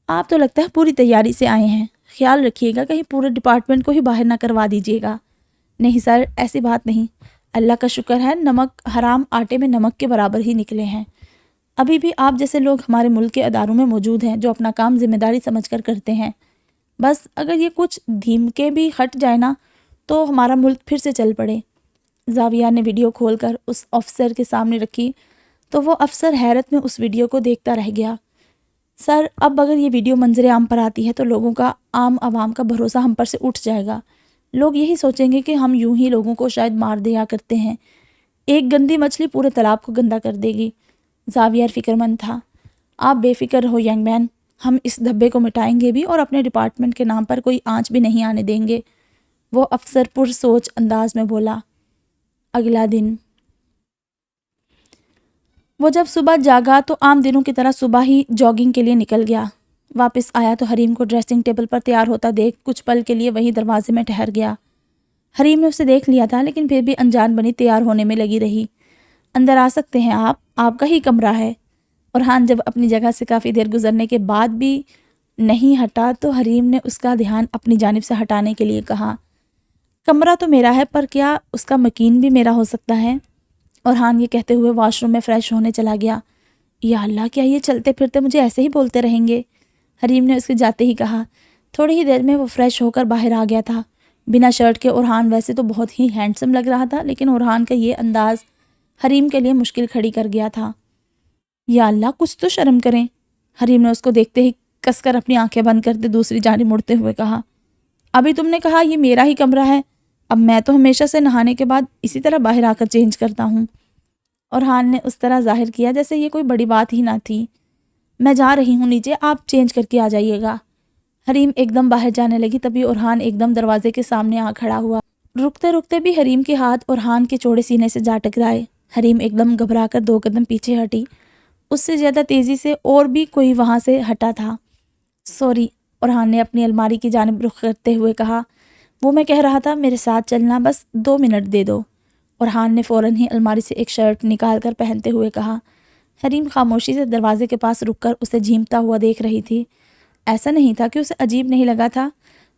آپ تو لگتا ہے پوری تیاری سے آئے ہیں، خیال رکھیے گا کہیں پورے ڈپارٹمنٹ کو ہی باہر نہ کروا دیجیے گا۔ نہیں سر، ایسی بات نہیں، اللہ کا شکر ہے نمک حرام آٹے میں نمک کے برابر ہی نکلے ہیں۔ ابھی بھی آپ جیسے لوگ ہمارے ملک کے اداروں میں موجود ہیں جو اپنا کام ذمہ داری سمجھ کر کرتے ہیں۔ بس اگر یہ کچھ دھیمکے بھی ہٹ جائے نا تو ہمارا ملک پھر سے چل پڑے۔ زاویہ نے ویڈیو کھول کر اس افسر کے سامنے رکھی تو وہ افسر حیرت میں اس ویڈیو کو دیکھتا رہ گیا۔ سر، اب اگر یہ ویڈیو منظر عام پر آتی ہے تو لوگوں کا، عام عوام کا بھروسہ ہم پر سے اٹھ جائے گا۔ لوگ یہی سوچیں گے کہ ہم یوں ہی لوگوں کو شاید مار دیا کرتے ہیں۔ ایک گندی مچھلی پورے تالاب کو گندا کر دے گی۔ زاویہ فکر مند تھا۔ آپ بے فکر رہو ینگ مین، ہم اس دھبے کو مٹائیں گے بھی اور اپنے ڈپارٹمنٹ کے نام پر کوئی آنچ بھی نہیں آنے دیں گے، وہ افسر پر سوچ انداز میں بولا۔ اگلا دن وہ جب صبح جاگا تو عام دنوں کی طرح صبح ہی جاگنگ کے لیے نکل گیا۔ واپس آیا تو حریم کو ڈریسنگ ٹیبل پر تیار ہوتا دیکھ کچھ پل کے لیے وہی دروازے میں ٹھہر گیا۔ حریم نے اسے دیکھ لیا تھا لیکن پھر بھی انجان بنی تیار ہونے میں لگی رہی۔ اندر آ سکتے ہیں آپ کا ہی کمرہ ہے۔ اورحان جب اپنی جگہ سے کافی دیر گزرنے کے بعد بھی نہیں ہٹا تو حریم نے اس کا دھیان اپنی جانب سے ہٹانے کے لیے کہا، کمرہ تو میرا ہے پر کیا اس کا مکین بھی میرا ہو سکتا ہے؟ اورحان یہ کہتے ہوئے واش روم میں فریش ہونے چلا گیا۔ یا اللہ، کیا یہ چلتے پھرتے مجھے ایسے ہی بولتے رہیں گے؟ حریم نے اس کے جاتے ہی کہا۔ تھوڑی ہی دیر میں وہ فریش ہو کر باہر آ گیا تھا۔ بنا شرٹ کے اورحان ویسے تو بہت ہی ہینڈسم لگ رہا تھا لیکن اورحان کا یہ انداز حریم کے لیے مشکل کھڑی کر گیا تھا۔ یا اللہ، کچھ تو شرم کریں۔ حریم نے اس کو دیکھتے ہی کس کر اپنی آنکھیں بند کرتے دوسری جانب مڑتے ہوئے کہا، ابھی تم نے کہا یہ میرا ہی کمرہ ہے، اب میں تو ہمیشہ سے نہانے کے بعد اسی طرح باہر آ کر چینج کرتا ہوں۔ اورحان نے اس طرح ظاہر کیا جیسے یہ کوئی بڑی بات ہی نہ تھی۔ میں جا رہی ہوں نیچے، آپ چینج کر کے آ جائیے گا۔ حریم ایک دم باہر جانے لگی، تبھی اورحان ایک دم دروازے کے سامنے آ کھڑا ہوا۔ رکتے رکتے بھی حریم کے ہاتھ اورحان کے چوڑے سینے سے جا ٹکرائے۔ حریم ایک دم گھبرا کر 2 قدم پیچھے ہٹی، اس سے زیادہ تیزی سے اور بھی کوئی وہاں سے ہٹا تھا۔ سوری، اورحان نے اپنی الماری کی جانب رخ کرتے ہوئے کہا، وہ میں کہہ رہا تھا میرے ساتھ چلنا، بس 2 منٹ دے دو۔ اورحان نے فوراً ہی الماری سے ایک شرٹ نکال کر پہنتے ہوئے کہا۔ حریم خاموشی سے دروازے کے پاس رک کر اسے جھیمتا ہوا دیکھ رہی تھی۔ ایسا نہیں تھا کہ اسے عجیب نہیں لگا تھا،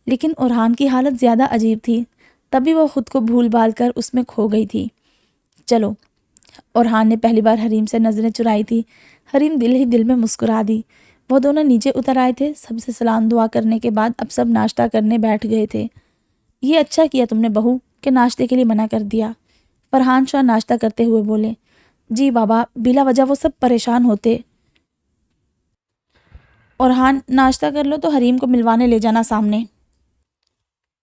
لیکن اورحان کی حالت زیادہ عجیب تھی، تبھی وہ خود کو بھول بھال کر اس میں کھو گئی تھی۔ چلو، اورحان نے پہلی بار حریم سے نظریں چرائی تھی۔ حریم دل ہی دل میں مسکرا دی۔ وہ دونوں نیچے اتر آئے تھے، سب سے سلام دعا کرنے کے بعد اب سب ناشتہ کرنے بیٹھ گئے تھے۔ یہ اچھا کیا تم نے بہو کہ ناشتے کے لیے منع کر دیا، فرحان شاہ ناشتہ کرتے ہوئے بولے۔ جی بابا، بلا وجہ وہ سب پریشان ہوتے۔ اورحان، ناشتہ کر لو تو حریم کو ملوانے لے جانا سامنے۔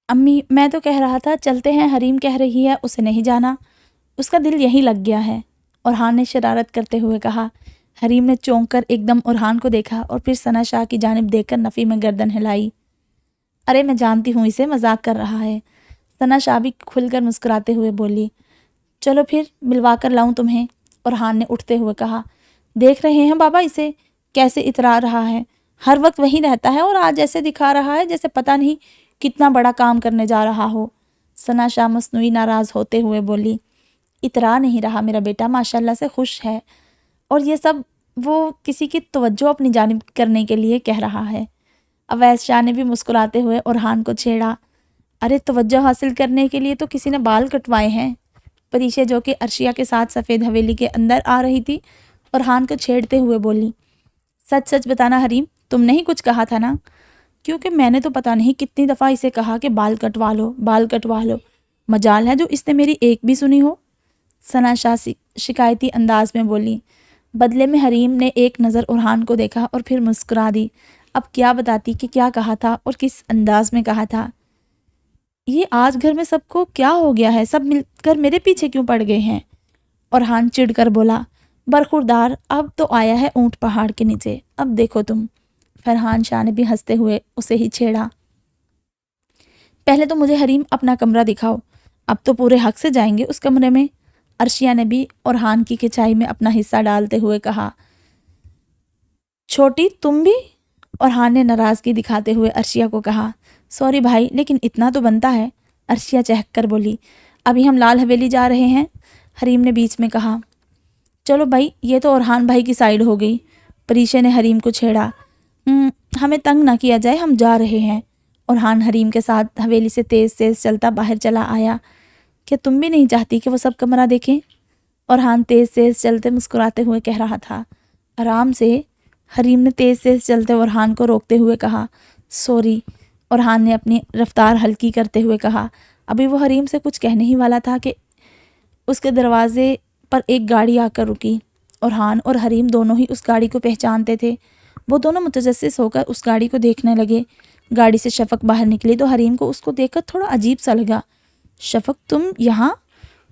امی، میں تو کہہ رہا تھا چلتے ہیں، حریم کہہ رہی ہے اسے نہیں جانا، اس کا دل یہیں لگ گیا ہے، اورحان نے شرارت کرتے ہوئے کہا۔ حریم نے چونک کر ایک دم اورحان کو دیکھا اور پھر ثنا شاہ کی جانب دیکھ کر نفی میں گردن ہلائی۔ ارے میں جانتی ہوں اسے مذاق کر رہا ہے، ثنا شاہ بھی کھل کر مسکراتے ہوئے بولی۔ چلو پھر ملوا کر لاؤں تمہیں، اورحان نے اٹھتے ہوئے کہا۔ دیکھ رہے ہیں بابا اسے کیسے اترا رہا ہے، ہر وقت وہیں رہتا ہے اور آج ایسے دکھا رہا ہے جیسے پتہ نہیں کتنا بڑا کام کرنے جا رہا ہو۔ ثنا شاہ مصنوعی ناراض ہوتے ہوئے بولی۔ اترا نہیں رہا میرا بیٹا، ماشاءاللہ سے خوش ہے، اور یہ سب وہ کسی کی توجہ اپنی جانب کرنے کے لیے کہہ رہا ہے۔ اویس شاہ نے بھی مسکراتے ہوئے اورحان کو چھیڑا۔ ارے توجہ حاصل کرنے کے لیے تو کسی نے بال کٹوائے ہیں۔ پریشے جو کہ عرشیہ کے ساتھ سفید حویلی کے اندر آ رہی تھی اورحان کو چھیڑتے ہوئے بولی، سچ سچ بتانا حریم، تم نے ہی کچھ کہا تھا نا؟ کیونکہ میں نے تو پتہ نہیں کتنی دفعہ اسے کہا کہ بال کٹوا لو، بال کٹوا لو، مجال ہے جو اس نے میری ایک بھی سنی ہو۔ ثنا شاہ شکایتی انداز میں بولی۔ بدلے میں حریم نے ایک نظر اورحان کو دیکھا اور پھر مسکرا دی۔ اب کیا بتاتی کہ کیا کہا تھا اور کس انداز میں کہا تھا۔ یہ آج گھر میں سب کو کیا ہو گیا ہے، سب مل کر میرے پیچھے کیوں پڑ گئے ہیں؟ اورحان چڑ کر بولا۔ برخوردار، اب تو آیا ہے اونٹ پہاڑ کے نیچے، اب دیکھو تم۔ فرحان شاہ نے بھی ہنستے ہوئے اسے ہی چھیڑا۔ پہلے تو مجھے حریم اپنا کمرہ دکھاؤ، اب تو پورے حق سے جائیں گے اس کمرے میں۔ عرشیہ نے بھی اورحان کی کھچائی میں اپنا حصہ ڈالتے ہوئے کہا۔ چھوٹی تم بھی؟ اورحان نے ناراضگی دکھاتے ہوئے عرشیہ کو کہا۔ سوری بھائی، لیکن اتنا تو بنتا ہے، عرشیہ چہک کر بولی۔ ابھی ہم لال حویلی جا رہے ہیں، حریم نے بیچ میں کہا۔ چلو بھائی، یہ تو اورحان بھائی کی سائیڈ ہو گئی، پریشے نے حریم کو چھیڑا۔ ہمیں تنگ نہ کیا جائے، ہم جا رہے ہیں۔ اورحان حریم کے ساتھ حویلی سے تیز تیز چلتا باہر چلا آیا۔ کہ تم بھی نہیں چاہتی کہ وہ سب کمرہ دیکھیں؟ اورحان تیز تیز چلتے مسکراتے ہوئے کہہ رہا تھا۔ آرام سے، حریم نے تیز تیز چلتے اورحان کو روکتے ہوئے کہا۔ سوری، اورحان نے اپنی رفتار ہلکی کرتے ہوئے کہا۔ ابھی وہ حریم سے کچھ کہنے ہی والا تھا کہ اس کے دروازے پر ایک گاڑی آ کر رکی۔ اورحان اور حریم دونوں ہی اس گاڑی کو پہچانتے تھے۔ وہ دونوں متجسس ہو کر اس گاڑی کو دیکھنے لگے۔ گاڑی سے شفق باہر نکلی تو حریم کو اس کو دیکھ کر تھوڑا عجیب سا لگا۔ شفق، تم یہاں؟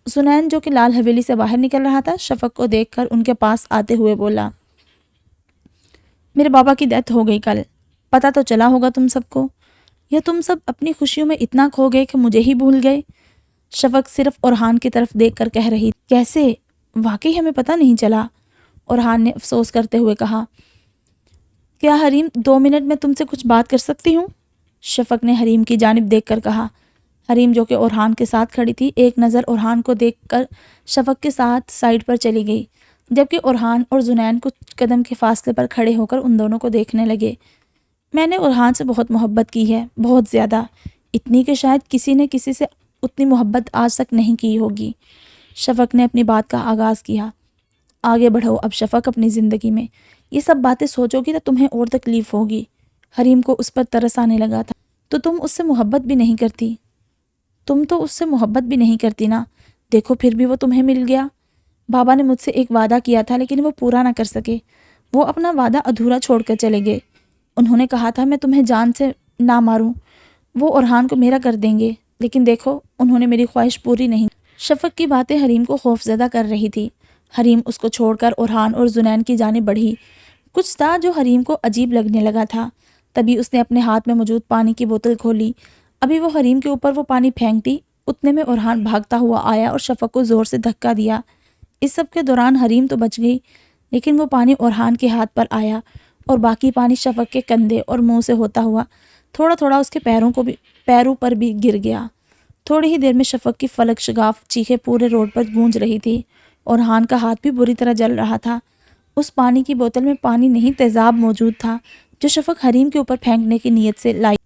سنین جو کہ لال حویلی سے باہر نکل رہا تھا، شفق کو دیکھ کر ان کے پاس آتے ہوئے بولا۔ میرے بابا کی ڈیتھ ہو گئی کل، پتہ تو چلا ہوگا تم سب کو، یا تم سب اپنی خوشیوں میں اتنا کھو گئے کہ مجھے ہی بھول گئے؟ شفق صرف اورحان کی طرف دیکھ کر کہہ رہی، کیسے؟ واقعی ہمیں پتہ نہیں چلا، اورحان نے افسوس کرتے ہوئے کہا۔ کیا حریم 2 منٹ میں تم سے کچھ بات کر سکتی ہوں؟ شفق نے حریم کی جانب دیکھ کر کہا۔ حریم جو کہ اورحان کے ساتھ کھڑی تھی، ایک نظر اورحان کو دیکھ کر شفق کے ساتھ سائڈ پر چلی گئی، جبکہ اورحان اور زنین کچھ قدم کے فاصلے پر کھڑے ہو کر ان دونوں کو دیکھنے لگے۔ میں نے اورحان سے بہت محبت کی ہے، بہت زیادہ، اتنی کہ شاید کسی نے کسی سے اتنی محبت آج تک نہیں کی ہوگی۔ شفق نے اپنی بات کا آغاز کیا۔ آگے بڑھو اب شفق اپنی زندگی میں، یہ سب باتیں سوچو گی تو تمہیں اور تکلیف ہوگی۔ حریم کو اس پر ترس آنے لگا تھا۔ تو تم اس سے محبت بھی نہیں کرتی؟ تم تو اس سے محبت بھی نہیں کرتی نا، دیکھو پھر بھی وہ تمہیں مل گیا۔ بابا نے مجھ سے ایک وعدہ کیا تھا لیکن وہ پورا نہ کر سکے، وہ اپنا وعدہ ادھورا چھوڑ کر چلے گئے۔ انہوں نے کہا تھا میں تمہیں جان سے نہ ماروں، وہ اورحان کو میرا کر دیں گے، لیکن دیکھو انہوں نے میری خواہش پوری نہیں۔ شفق کی باتیں حریم کو خوفزدہ کر رہی تھی۔ حریم اس کو چھوڑ کر اورحان اور زنین کی جانب بڑھی۔ کچھ تھا جو حریم کو عجیب لگنے لگا تھا، تبھی اس نے اپنے ہاتھ میں موجود پانی کی بوتل کھولی۔ ابھی وہ حریم کے اوپر وہ پانی پھینکتی، اتنے میں اورحان بھاگتا ہوا آیا اور شفق کو زور سے دھکا دیا۔ اس سب کے دوران حریم تو بچ گئی، لیکن وہ پانی اورحان کے ہاتھ پر آیا اور باقی پانی شفق کے کندھے اور منہ سے ہوتا ہوا تھوڑا تھوڑا اس کے پیروں پر بھی گر گیا۔ تھوڑی ہی دیر میں شفق کی فلک شگاف چیخیں پورے روڈ پر گونج رہی تھی۔ اورحان کا ہاتھ بھی بری طرح جل رہا تھا۔ اس پانی کی بوتل میں پانی نہیں تیزاب موجود تھا جو شفق حریم کے اوپر پھینکنے کی نیت سے لائی۔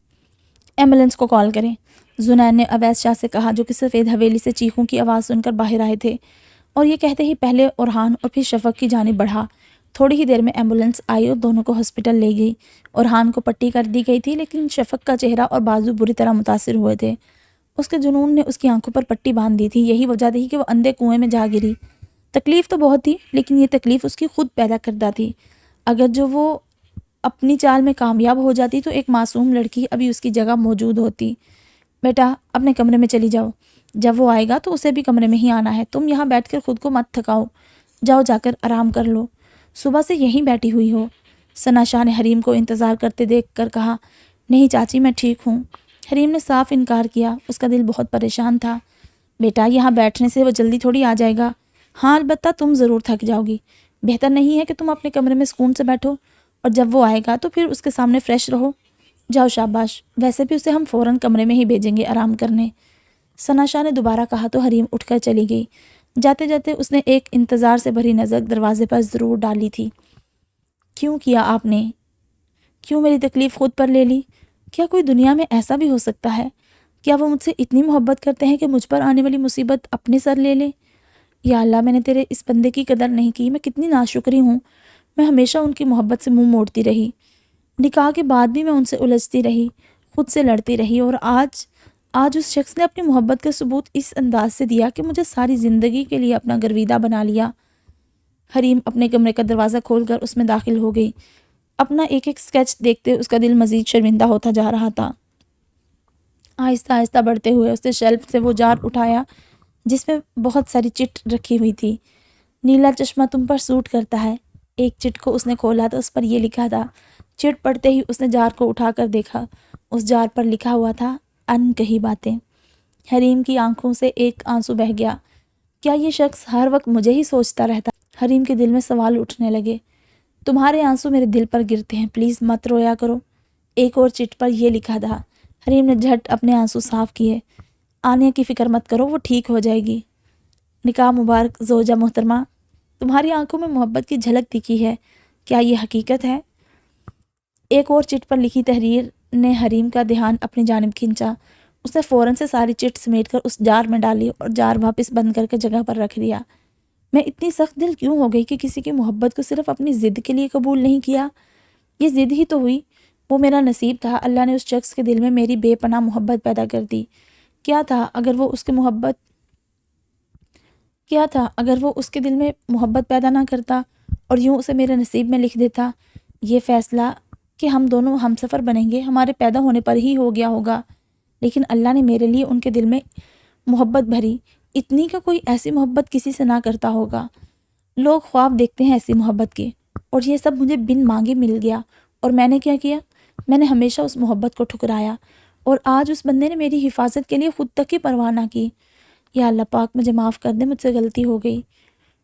ایمبولینس کو کال کریں، زنین نے اویس شاہ سے کہا جو کہ سفید حویلی سے چیخوں کی آواز سن کر باہر آئے تھے، اور یہ کہتے ہی پہلے اورحان اور پھر شفق کی جانب بڑھا۔ تھوڑی ہی دیر میں ایمبولینس آئی اور دونوں کو ہاسپٹل لے گئی۔ اورحان کو پٹی کر دی گئی تھی، لیکن شفق کا چہرہ اور بازو بری طرح متاثر ہوئے تھے۔ اس کے جنون نے اس کی آنکھوں پر پٹی باندھ دی تھی، یہی وجہ تھی کہ وہ اندھے کنویں میں جا گری۔ تکلیف تو بہت تھی، لیکن یہ تکلیف اس کی خود پیدا کردہ تھی۔ اگر جو وہ اپنی چال میں کامیاب ہو جاتی تو ایک معصوم لڑکی ابھی اس کی جگہ موجود ہوتی۔ بیٹا اپنے کمرے میں چلی جاؤ، جب وہ آئے گا تو اسے بھی کمرے میں ہی آنا ہے، تم یہاں بیٹھ کر خود کو مت تھکاؤ، جاؤ جا کر آرام کر لو، صبح سے یہیں بیٹھی ہوئی ہو۔ ثنا شاہ نے حریم کو انتظار کرتے دیکھ کر کہا، نہیں چاچی میں ٹھیک ہوں۔ حریم نے صاف انکار کیا، اس کا دل بہت پریشان تھا۔ بیٹا یہاں بیٹھنے سے وہ جلدی تھوڑی آ جائے گا، ہاں البتہ تم ضرور تھک جاؤ گی، بہتر نہیں ہے کہ تم اپنے کمرے میں سکون سے بیٹھو، اور جب وہ آئے گا تو پھر اس کے سامنے فریش رہو۔ جاؤ شاباش، ویسے بھی اسے ہم فوراً کمرے میں ہی بھیجیں گے آرام کرنے۔ ثنا شاہ نے دوبارہ کہا تو حریم اٹھ کر چلی گئی۔ جاتے جاتے اس نے ایک انتظار سے بھری نظر دروازے پر ضرور ڈالی تھی۔ کیوں کیا آپ نے؟ کیوں میری تکلیف خود پر لے لی؟ کیا کوئی دنیا میں ایسا بھی ہو سکتا ہے؟ کیا وہ مجھ سے اتنی محبت کرتے ہیں کہ مجھ پر آنے والی مصیبت اپنے سر لے لے؟ یا اللہ میں نے تیرے اس بندے کی قدر نہیں کی، میں کتنی ناشکری ہوں، میں ہمیشہ ان کی محبت سے منہ موڑتی رہی، نکاح کے بعد بھی میں ان سے الجھتی رہی، خود سے لڑتی رہی، اور آج اس شخص نے اپنی محبت کا ثبوت اس انداز سے دیا کہ مجھے ساری زندگی کے لیے اپنا گرویدہ بنا لیا۔ حریم اپنے کمرے کا دروازہ کھول کر اس میں داخل ہو گئی۔ اپنا ایک ایک سکیچ دیکھتے اس کا دل مزید شرمندہ ہوتا جا رہا تھا۔ آہستہ آہستہ بڑھتے ہوئے اس نے شیلف سے وہ جار اٹھایا جس میں بہت ساری چٹ رکھی ہوئی تھی۔ نیلا چشمہ تم پر سوٹ کرتا ہے۔ ایک چٹ کو اس نے کھولا تو اس پر یہ لکھا تھا۔ چٹ پڑھتے ہی اس نے جار کو اٹھا کر دیکھا، اس جار پر لکھا ہوا تھا ان کہی باتیں۔ حریم کی آنکھوں سے ایک آنسو بہہ گیا۔ کیا یہ شخص ہر وقت مجھے ہی سوچتا رہتا؟ حریم کے دل میں سوال اٹھنے لگے۔ تمہارے آنسو میرے دل پر گرتے ہیں، پلیز مت رویا کرو۔ ایک اور چٹ پر یہ لکھا تھا۔ حریم نے جھٹ اپنے آنسو صاف کیے۔ آنیہ کی فکر مت کرو، وہ ٹھیک ہو جائے گی۔ نکاح مبارک زوجہ محترمہ، تمہاری آنکھوں میں محبت کی جھلک دکھی ہے، کیا یہ حقیقت ہے؟ ایک اور چٹ پر لکھی تحریر نے حریم کا دھیان اپنی جانب کھینچا۔ اس نے فوراً سے ساری چٹ سمیٹ کر اس جار میں ڈالی اور جار واپس بند کر کے جگہ پر رکھ دیا۔ میں اتنی سخت دل کیوں ہو گئی کہ کسی کی محبت کو صرف اپنی ضد کے لیے قبول نہیں کیا؟ یہ ضد ہی تو ہوئی، وہ میرا نصیب تھا، اللہ نے اس شخص کے دل میں میری بے پناہ محبت پیدا کر دی۔ کیا تھا اگر وہ اس کے دل میں محبت پیدا نہ کرتا اور یوں اسے میرے نصیب میں لکھ دیتا؟ یہ فیصلہ کہ ہم دونوں ہم سفر بنیں گے ہمارے پیدا ہونے پر ہی ہو گیا ہوگا، لیکن اللہ نے میرے لیے ان کے دل میں محبت بھری، اتنی کہ کوئی ایسی محبت کسی سے نہ کرتا ہوگا۔ لوگ خواب دیکھتے ہیں ایسی محبت کے، اور یہ سب مجھے بن مانگے مل گیا، اور میں نے کیا کیا؟ میں نے ہمیشہ اس محبت کو ٹھکرایا، اور آج اس بندے نے میری حفاظت کے لیے خود تک کی پرواہ نہ کی۔ یا اللہ پاک مجھے معاف کر دے، مجھ سے غلطی ہو گئی۔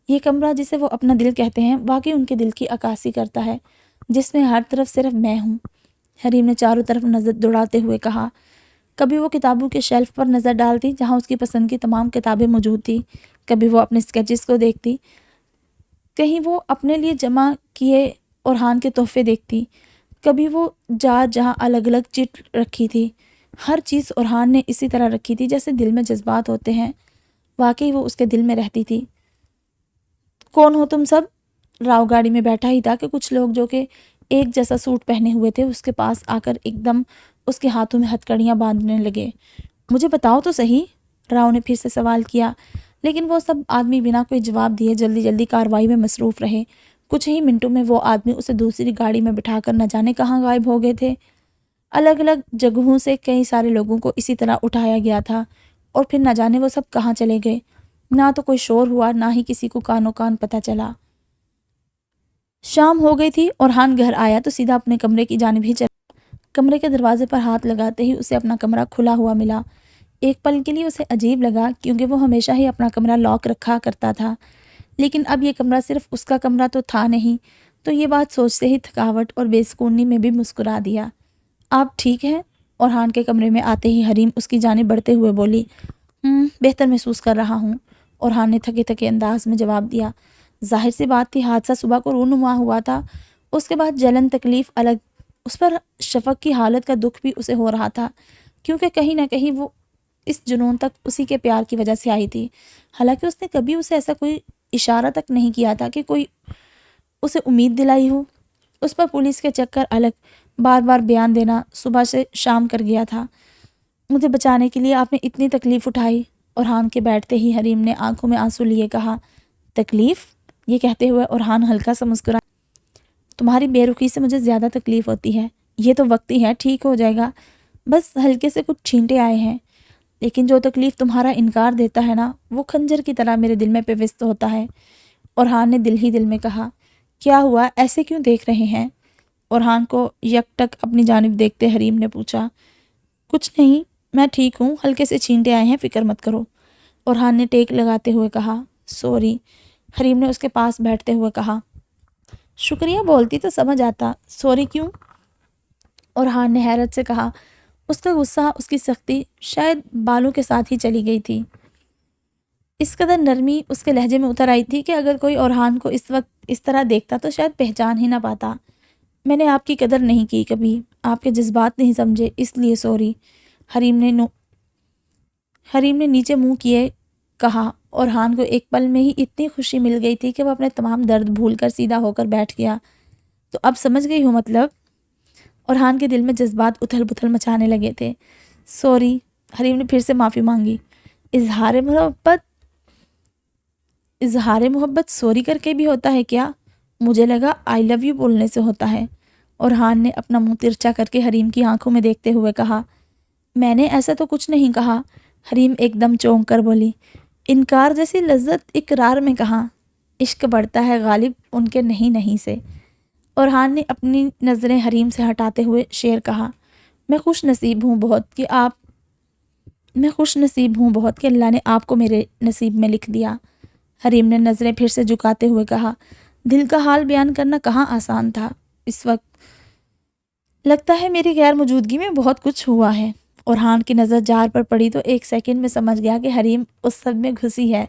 یہ کمرہ جسے وہ اپنا دل کہتے ہیں واقعی ان کے دل کی عکاسی کرتا ہے، جس میں ہر طرف صرف میں ہوں۔ حریم نے چاروں طرف نظر دوڑاتے ہوئے کہا۔ کبھی وہ کتابوں کے شیلف پر نظر ڈالتی جہاں اس کی پسند کی تمام کتابیں موجود تھیں، کبھی وہ اپنے اسکیچز کو دیکھتی، کہیں وہ اپنے لیے جمع کیے اورحان کے تحفے دیکھتی، کبھی وہ جہاں الگ الگ چٹ رکھی تھی۔ ہر چیز اورحان نے اسی طرح رکھی تھی جیسے دل میں جذبات ہوتے ہیں، واقعی وہ اس کے دل میں رہتی تھی۔ کون ہو تم سب؟ راؤ گاڑی میں بیٹھا ہی تھا کہ کچھ لوگ جو کہ ایک جیسا سوٹ پہنے ہوئے تھے اس کے پاس آ کر ایک دم اس کے ہاتھوں میں ہتھکڑیاں باندھنے لگے۔ مجھے بتاؤ تو صحیح، راؤ نے پھر سے سوال کیا، لیکن وہ سب آدمی بنا کوئی جواب دیے جلدی جلدی کارروائی میں مصروف رہے۔ کچھ ہی منٹوں میں وہ آدمی اسے دوسری گاڑی میں بٹھا کر نہ جانے کہاں غائب ہو گئے تھے۔ الگ الگ جگہوں سے کئی سارے لوگوں کو اسی طرح اٹھایا گیا تھا، اور پھر نہ جانے وہ سب کہاں چلے گئے۔ نہ تو کوئی شور ہوا، نہ ہی کسی کو کانوں کان پتہ چلا۔ شام ہو گئی تھی۔ اورحان گھر آیا تو سیدھا اپنے کمرے کی جانب ہی چلا۔ کمرے کے دروازے پر ہاتھ لگاتے ہی اسے اپنا کمرہ کھلا ہوا ملا۔ ایک پل کے لیے اسے عجیب لگا کیونکہ وہ ہمیشہ ہی اپنا کمرہ لاک رکھا کرتا تھا، لیکن اب یہ کمرہ صرف اس کا کمرہ تو تھا نہیں، تو یہ بات سوچتے ہی تھکاوٹ اور بے سکونی میں بھی مسکرا دیا۔ آپ ٹھیک ہیں؟ اورحان کے کمرے میں آتے ہی حریم اس کی جانب بڑھتے ہوئے بولی۔ بہتر محسوس کر رہا ہوں، اورحان نے تھکے تھکے انداز میں جواب دیا۔ ظاہر سی بات تھی، حادثہ صبح کو رونما ہوا تھا، اس کے بعد جلن تکلیف الگ، اس پر شفق کی حالت کا دکھ بھی اسے ہو رہا تھا، کیونکہ کہیں نہ کہیں وہ اس جنون تک اسی کے پیار کی وجہ سے آئی تھی۔ حالانکہ اس نے کبھی اسے ایسا کوئی اشارہ تک نہیں کیا تھا کہ کوئی اسے امید دلائی ہو۔ اس پر پولیس کے چکر الگ، بار بار بیان دینا، صبح سے شام کر گیا تھا۔ مجھے بچانے کے لیے آپ نے اتنی تکلیف اٹھائی، اورحان کے بیٹھتے ہی حریم نے آنکھوں میں آنسو لیے کہا۔ تکلیف؟ یہ کہتے ہوئے اورحان ہلکا سا مسکرا۔ تمہاری بے رخی سے مجھے زیادہ تکلیف ہوتی ہے، یہ تو وقتی ہے، ٹھیک ہو جائے گا، بس ہلکے سے کچھ چھینٹے آئے ہیں، لیکن جو تکلیف تمہارا انکار دیتا ہے نا، وہ خنجر کی طرح میرے دل میں پیوست ہوتا ہے۔ اورحان نے دل ہی دل میں کہا۔ کیا ہوا؟ ایسے کیوں دیکھ رہے ہیں؟ اورحان کو یک ٹک اپنی جانب دیکھتے حریم نے پوچھا۔ کچھ نہیں، میں ٹھیک ہوں، ہلکے سے چھینٹے آئے ہیں، فکر مت کرو، اورحان نے ٹیک لگاتے ہوئے کہا۔ سوری، حریم نے اس کے پاس بیٹھتے ہوئے کہا۔ شکریہ بولتی تو سمجھ آتا، سوری کیوں؟ اورحان نے حیرت سے کہا۔ اس کا غصہ، اس کی سختی شاید بالوں کے ساتھ ہی چلی گئی تھی۔ اس قدر نرمی اس کے لہجے میں اتر آئی تھی کہ اگر کوئی اورحان کو اس وقت اس طرح دیکھتا تو شاید پہچان ہی نہ پاتا۔ میں نے آپ کی قدر نہیں کی کبھی، آپ کے جذبات نہیں سمجھے، اس لیے سوری، حریم نے نیچے منہ کیے کہا۔ اورحان کو ایک پل میں ہی اتنی خوشی مل گئی تھی کہ وہ اپنے تمام درد بھول کر سیدھا ہو کر بیٹھ گیا۔ تو اب سمجھ گئی ہوں مطلب؟ اورحان کے دل میں جذبات اتھل پتھل مچانے لگے تھے۔ سوری، حریم نے پھر سے معافی مانگی۔ اظہار محبت سوری کر کے بھی ہوتا ہے کیا؟ مجھے لگا آئی لو یو بولنے سے ہوتا ہے۔ اورحان نے اپنا منہ ترچھا کر کے حریم کی آنکھوں میں دیکھتے ہوئے کہا۔ میں نے ایسا تو کچھ نہیں کہا، حریم ایک دم چونک کر بولی۔ انکار جیسی لذت اقرار میں کہاں؟ عشق بڑھتا ہے غالب ان کے نہیں سے۔ اورحان نے اپنی نظریں حریم سے ہٹاتے ہوئے شعر کہا۔ میں خوش نصیب ہوں بہت کہ اللہ نے آپ کو میرے نصیب میں لکھ دیا۔ حریم نے نظریں پھر سے جھکاتے ہوئے کہا۔ دل کا حال بیان کرنا کہاں آسان تھا اس وقت، لگتا ہے میری غیر موجودگی میں بہت کچھ ہوا ہے۔ اورحان کی نظر جار پر پڑی تو ایک سیکنڈ میں سمجھ گیا کہ حریم اس سب میں گھسی ہے۔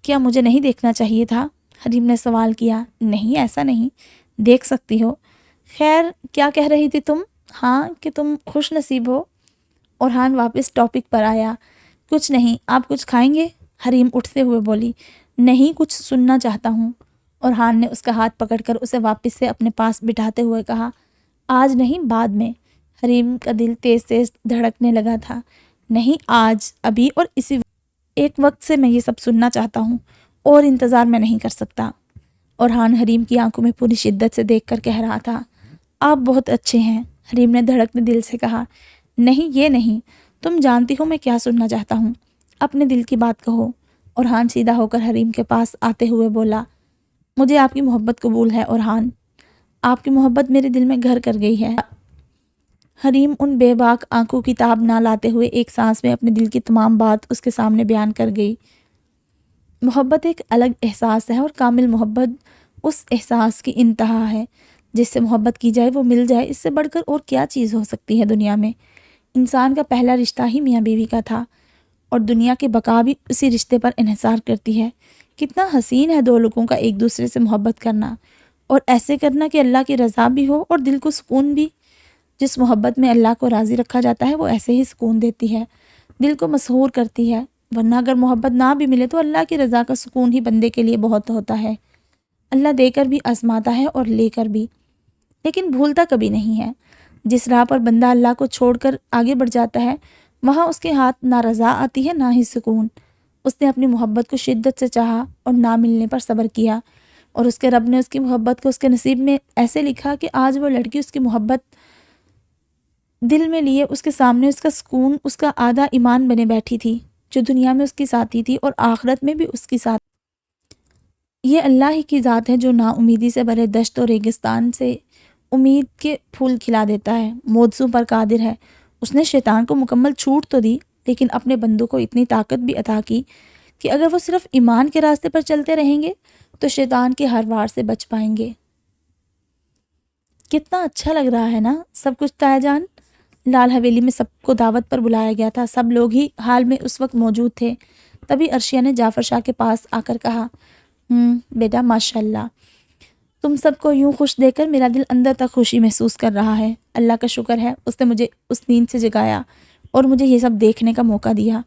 کیا مجھے نہیں دیکھنا چاہیے تھا؟ حریم نے سوال کیا۔ نہیں، ایسا نہیں، دیکھ سکتی ہو۔ خیر، کیا کہہ رہی تھی تم؟ ہاں، کہ تم خوش نصیب ہو۔ اورحان واپس ٹاپک پر آیا۔ کچھ نہیں، آپ کچھ کھائیں گے؟ حریم اٹھتے ہوئے بولی۔ نہیں، کچھ سننا چاہتا ہوں۔ اورحان نے اس کا ہاتھ پکڑ کر اسے واپس سے اپنے پاس بٹھاتے ہوئے کہا۔ آج نہیں، بعد میں۔ حریم کا دل تیز تیز دھڑکنے لگا تھا۔ نہیں، آج، ابھی اور اسی وقت۔ ایک وقت سے میں یہ سب سننا چاہتا ہوں، اور انتظار میں نہیں کر سکتا۔ اورحان حریم کی آنکھوں میں پوری شدت سے دیکھ کر کہہ رہا تھا۔ آپ بہت اچھے ہیں، حریم نے دھڑکنے دل سے کہا۔ نہیں، یہ نہیں، تم جانتی ہو میں کیا سننا چاہتا ہوں، اپنے دل کی بات کہو۔ اورحان سیدھا ہو کر حریم کے پاس آتے ہوئے بولا۔ مجھے آپ کی محبت قبول ہے اورحان، آپ کی محبت میرے دل میں گھر کر گئی ہے۔ حریم ان بے باک آنکھوں کی تاب نہ لاتے ہوئے ایک سانس میں اپنے دل کی تمام بات اس کے سامنے بیان کر گئی۔ محبت ایک الگ احساس ہے، اور کامل محبت اس احساس کی انتہا ہے۔ جس سے محبت کی جائے وہ مل جائے، اس سے بڑھ کر اور کیا چیز ہو سکتی ہے دنیا میں۔ انسان کا پہلا رشتہ ہی میاں بیوی کا تھا، اور دنیا کی بقا بھی اسی رشتے پر انحصار کرتی ہے۔ کتنا حسین ہے دو لوگوں کا ایک دوسرے سے محبت کرنا، اور ایسے کرنا کہ اللہ کی رضا بھی ہو اور دل کو سکون بھی۔ جس محبت میں اللہ کو راضی رکھا جاتا ہے وہ ایسے ہی سکون دیتی ہے، دل کو مسحور کرتی ہے، ورنہ اگر محبت نہ بھی ملے تو اللہ کی رضا کا سکون ہی بندے کے لیے بہت ہوتا ہے۔ اللہ دے کر بھی آزماتا ہے اور لے کر بھی، لیکن بھولتا کبھی نہیں ہے۔ جس راہ پر بندہ اللہ کو چھوڑ کر آگے بڑھ جاتا ہے، وہاں اس کے ہاتھ نہ رضا آتی ہے نہ ہی سکون۔ اس نے اپنی محبت کو شدت سے چاہا اور نہ ملنے پر صبر کیا، اور اس کے رب نے اس کی محبت کو اس کے نصیب میں ایسے لکھا کہ آج وہ لڑکی اس کی محبت دل میں لیے اس کے سامنے اس کا سکون، اس کا آدھا ایمان بنے بیٹھی تھی، جو دنیا میں اس کی ساتھی تھی اور آخرت میں بھی اس کی ساتھ۔ یہ اللہ ہی کی ذات ہے جو نا امیدی سے بھرے دشت اور ریگستان سے امید کے پھول کھلا دیتا ہے، موجزوں پر قادر ہے۔ اس نے شیطان کو مکمل چھوٹ تو دی، لیکن اپنے بندوں کو اتنی طاقت بھی عطا کی کہ اگر وہ صرف ایمان کے راستے پر چلتے رہیں گے تو شیطان کے ہر وار سے بچ پائیں گے۔ کتنا اچھا لگ رہا ہے نا سب کچھ تایا جان۔ لال حویلی میں سب کو دعوت پر بلایا گیا تھا، سب لوگ ہی حال میں اس وقت موجود تھے۔ تبھی عرشیہ نے جعفر شاہ کے پاس آ کر کہا، بیٹا ماشاءاللہ، تم سب کو یوں خوش دے کر میرا دل اندر تک خوشی محسوس کر رہا ہے۔ اللہ کا شکر ہے اس نے مجھے اس نیند سے جگایا اور مجھے یہ سب دیکھنے کا موقع دیا۔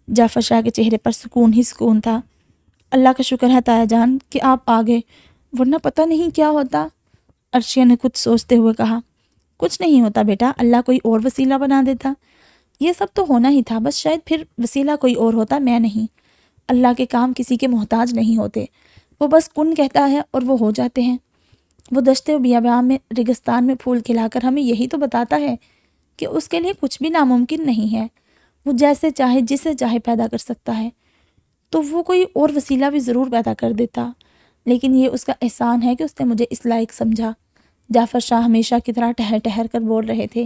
جعفر شاہ کے چہرے پر سکون ہی سکون تھا۔ اللہ کا شکر ہے تایا جان کہ آپ آ گئے، ورنہ پتہ نہیں کیا ہوتا۔ عرشیہ نے کچھ سوچتے ہوئے کہا، کچھ نہیں ہوتا بیٹا، اللہ کوئی اور وسیلہ بنا دیتا۔ یہ سب تو ہونا ہی تھا، بس شاید پھر وسیلہ کوئی اور ہوتا، میں نہیں۔ اللہ کے کام کسی کے محتاج نہیں ہوتے، وہ بس کن کہتا ہے اور وہ ہو جاتے ہیں۔ وہ دشت و بیاباں میں ریگستان میں پھول کھلا کر ہمیں یہی تو بتاتا ہے کہ اس کے لیے کچھ بھی ناممکن نہیں ہے۔ وہ جیسے چاہے جسے چاہے پیدا کر سکتا ہے، تو وہ کوئی اور وسیلہ بھی ضرور پیدا کر دیتا، لیکن یہ اس کا احسان ہے کہ اس نے مجھے اس لائق سمجھا۔ جعفر شاہ ہمیشہ کی طرح ٹہر ٹہر کر بول رہے تھے،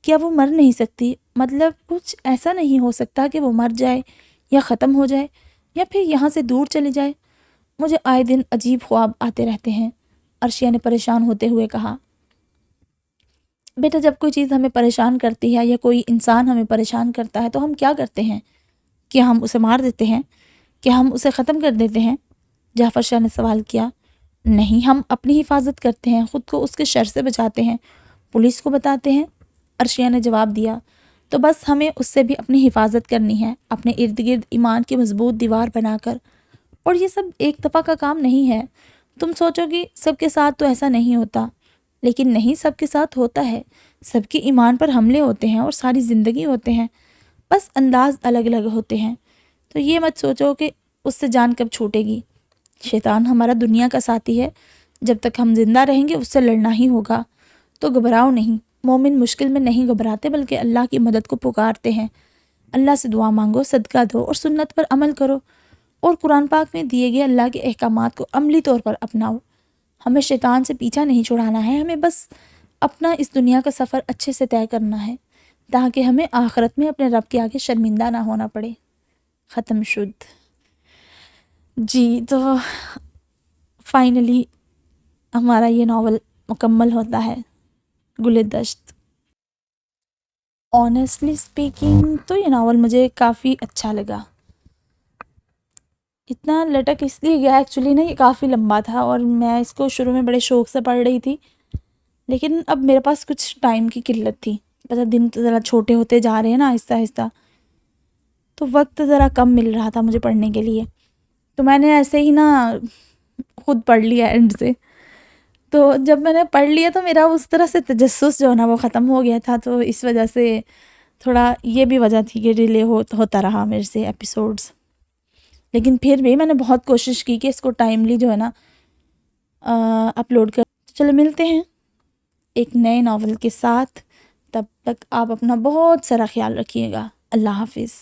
کیا وہ مر نہیں سکتی؟ مطلب کچھ ایسا نہیں ہو سکتا کہ وہ مر جائے یا ختم ہو جائے یا پھر یہاں سے دور چلی جائے؟ مجھے آئے دن عجیب خواب آتے رہتے ہیں۔ عرشیہ نے پریشان ہوتے ہوئے کہا، بیٹا جب کوئی چیز ہمیں پریشان کرتی ہے یا کوئی انسان ہمیں پریشان کرتا ہے تو ہم کیا کرتے ہیں؟ کیا ہم اسے مار دیتے ہیں؟ کیا ہم اسے ختم کر دیتے ہیں؟ جعفر شاہ نے سوال کیا۔ نہیں، ہم اپنی حفاظت کرتے ہیں، خود کو اس کے شر سے بچاتے ہیں، پولیس کو بتاتے ہیں۔ عرشیہ نے جواب دیا، تو بس ہمیں اس سے بھی اپنی حفاظت کرنی ہے، اپنے ارد گرد ایمان کی مضبوط دیوار بنا کر۔ اور یہ سب ایک دفعہ کا کام نہیں ہے۔ تم سوچو گی سب کے ساتھ تو ایسا نہیں ہوتا، لیکن نہیں، سب کے ساتھ ہوتا ہے۔ سب کے ایمان پر حملے ہوتے ہیں اور ساری زندگی ہوتے ہیں، بس انداز الگ الگ ہوتے ہیں۔ تو یہ مت سوچو کہ اس سے جان کب چھوٹے گی۔ شیطان ہمارا دنیا کا ساتھی ہے، جب تک ہم زندہ رہیں گے اس سے لڑنا ہی ہوگا۔ تو گھبراؤ نہیں، مومن مشکل میں نہیں گھبراتے بلکہ اللہ کی مدد کو پکارتے ہیں۔ اللہ سے دعا مانگو، صدقہ دو اور سنت پر عمل کرو، اور قرآن پاک میں دیے گئے اللہ کے احکامات کو عملی طور پر اپناؤ۔ ہمیں شیطان سے پیچھا نہیں چھڑانا ہے، ہمیں بس اپنا اس دنیا کا سفر اچھے سے طے کرنا ہے تاکہ ہمیں آخرت میں اپنے رب کے آگے شرمندہ نہ ہونا پڑے۔ ختم شد جی۔ تو فائنلی ہمارا یہ ناول مکمل ہوتا ہے، گل دشت۔ آنیسٹلی اسپیکنگ تو یہ ناول مجھے کافی اچھا لگا۔ اتنا لٹک اس لیے گیا ایکچولی نا، یہ کافی لمبا تھا اور میں اس کو شروع میں بڑے شوق سے پڑھ رہی تھی، لیکن اب میرے پاس کچھ ٹائم کی قلت تھی، پتہ دن تو ذرا چھوٹے ہوتے جا رہے ہیں نا آہستہ آہستہ، تو وقت ذرا کم مل رہا تھا مجھے پڑھنے کے لیے، تو میں نے ایسے ہی نا خود پڑھ لیا اینڈ سے۔ تو جب میں نے پڑھ لیا تو میرا اس طرح سے تجسس جو ہے نا وہ ختم ہو گیا تھا، تو اس وجہ سے تھوڑا یہ بھی وجہ تھی کہ ڈیلے ہوتا رہا میرے سے ایپیسوڈز، لیکن پھر بھی میں نے بہت کوشش کی کہ اس کو ٹائملی جو ہے نا اپلوڈ کر۔ چلو ملتے ہیں ایک نئے ناول کے ساتھ، تب تک آپ اپنا بہت سارا خیال رکھیے گا۔ اللہ حافظ۔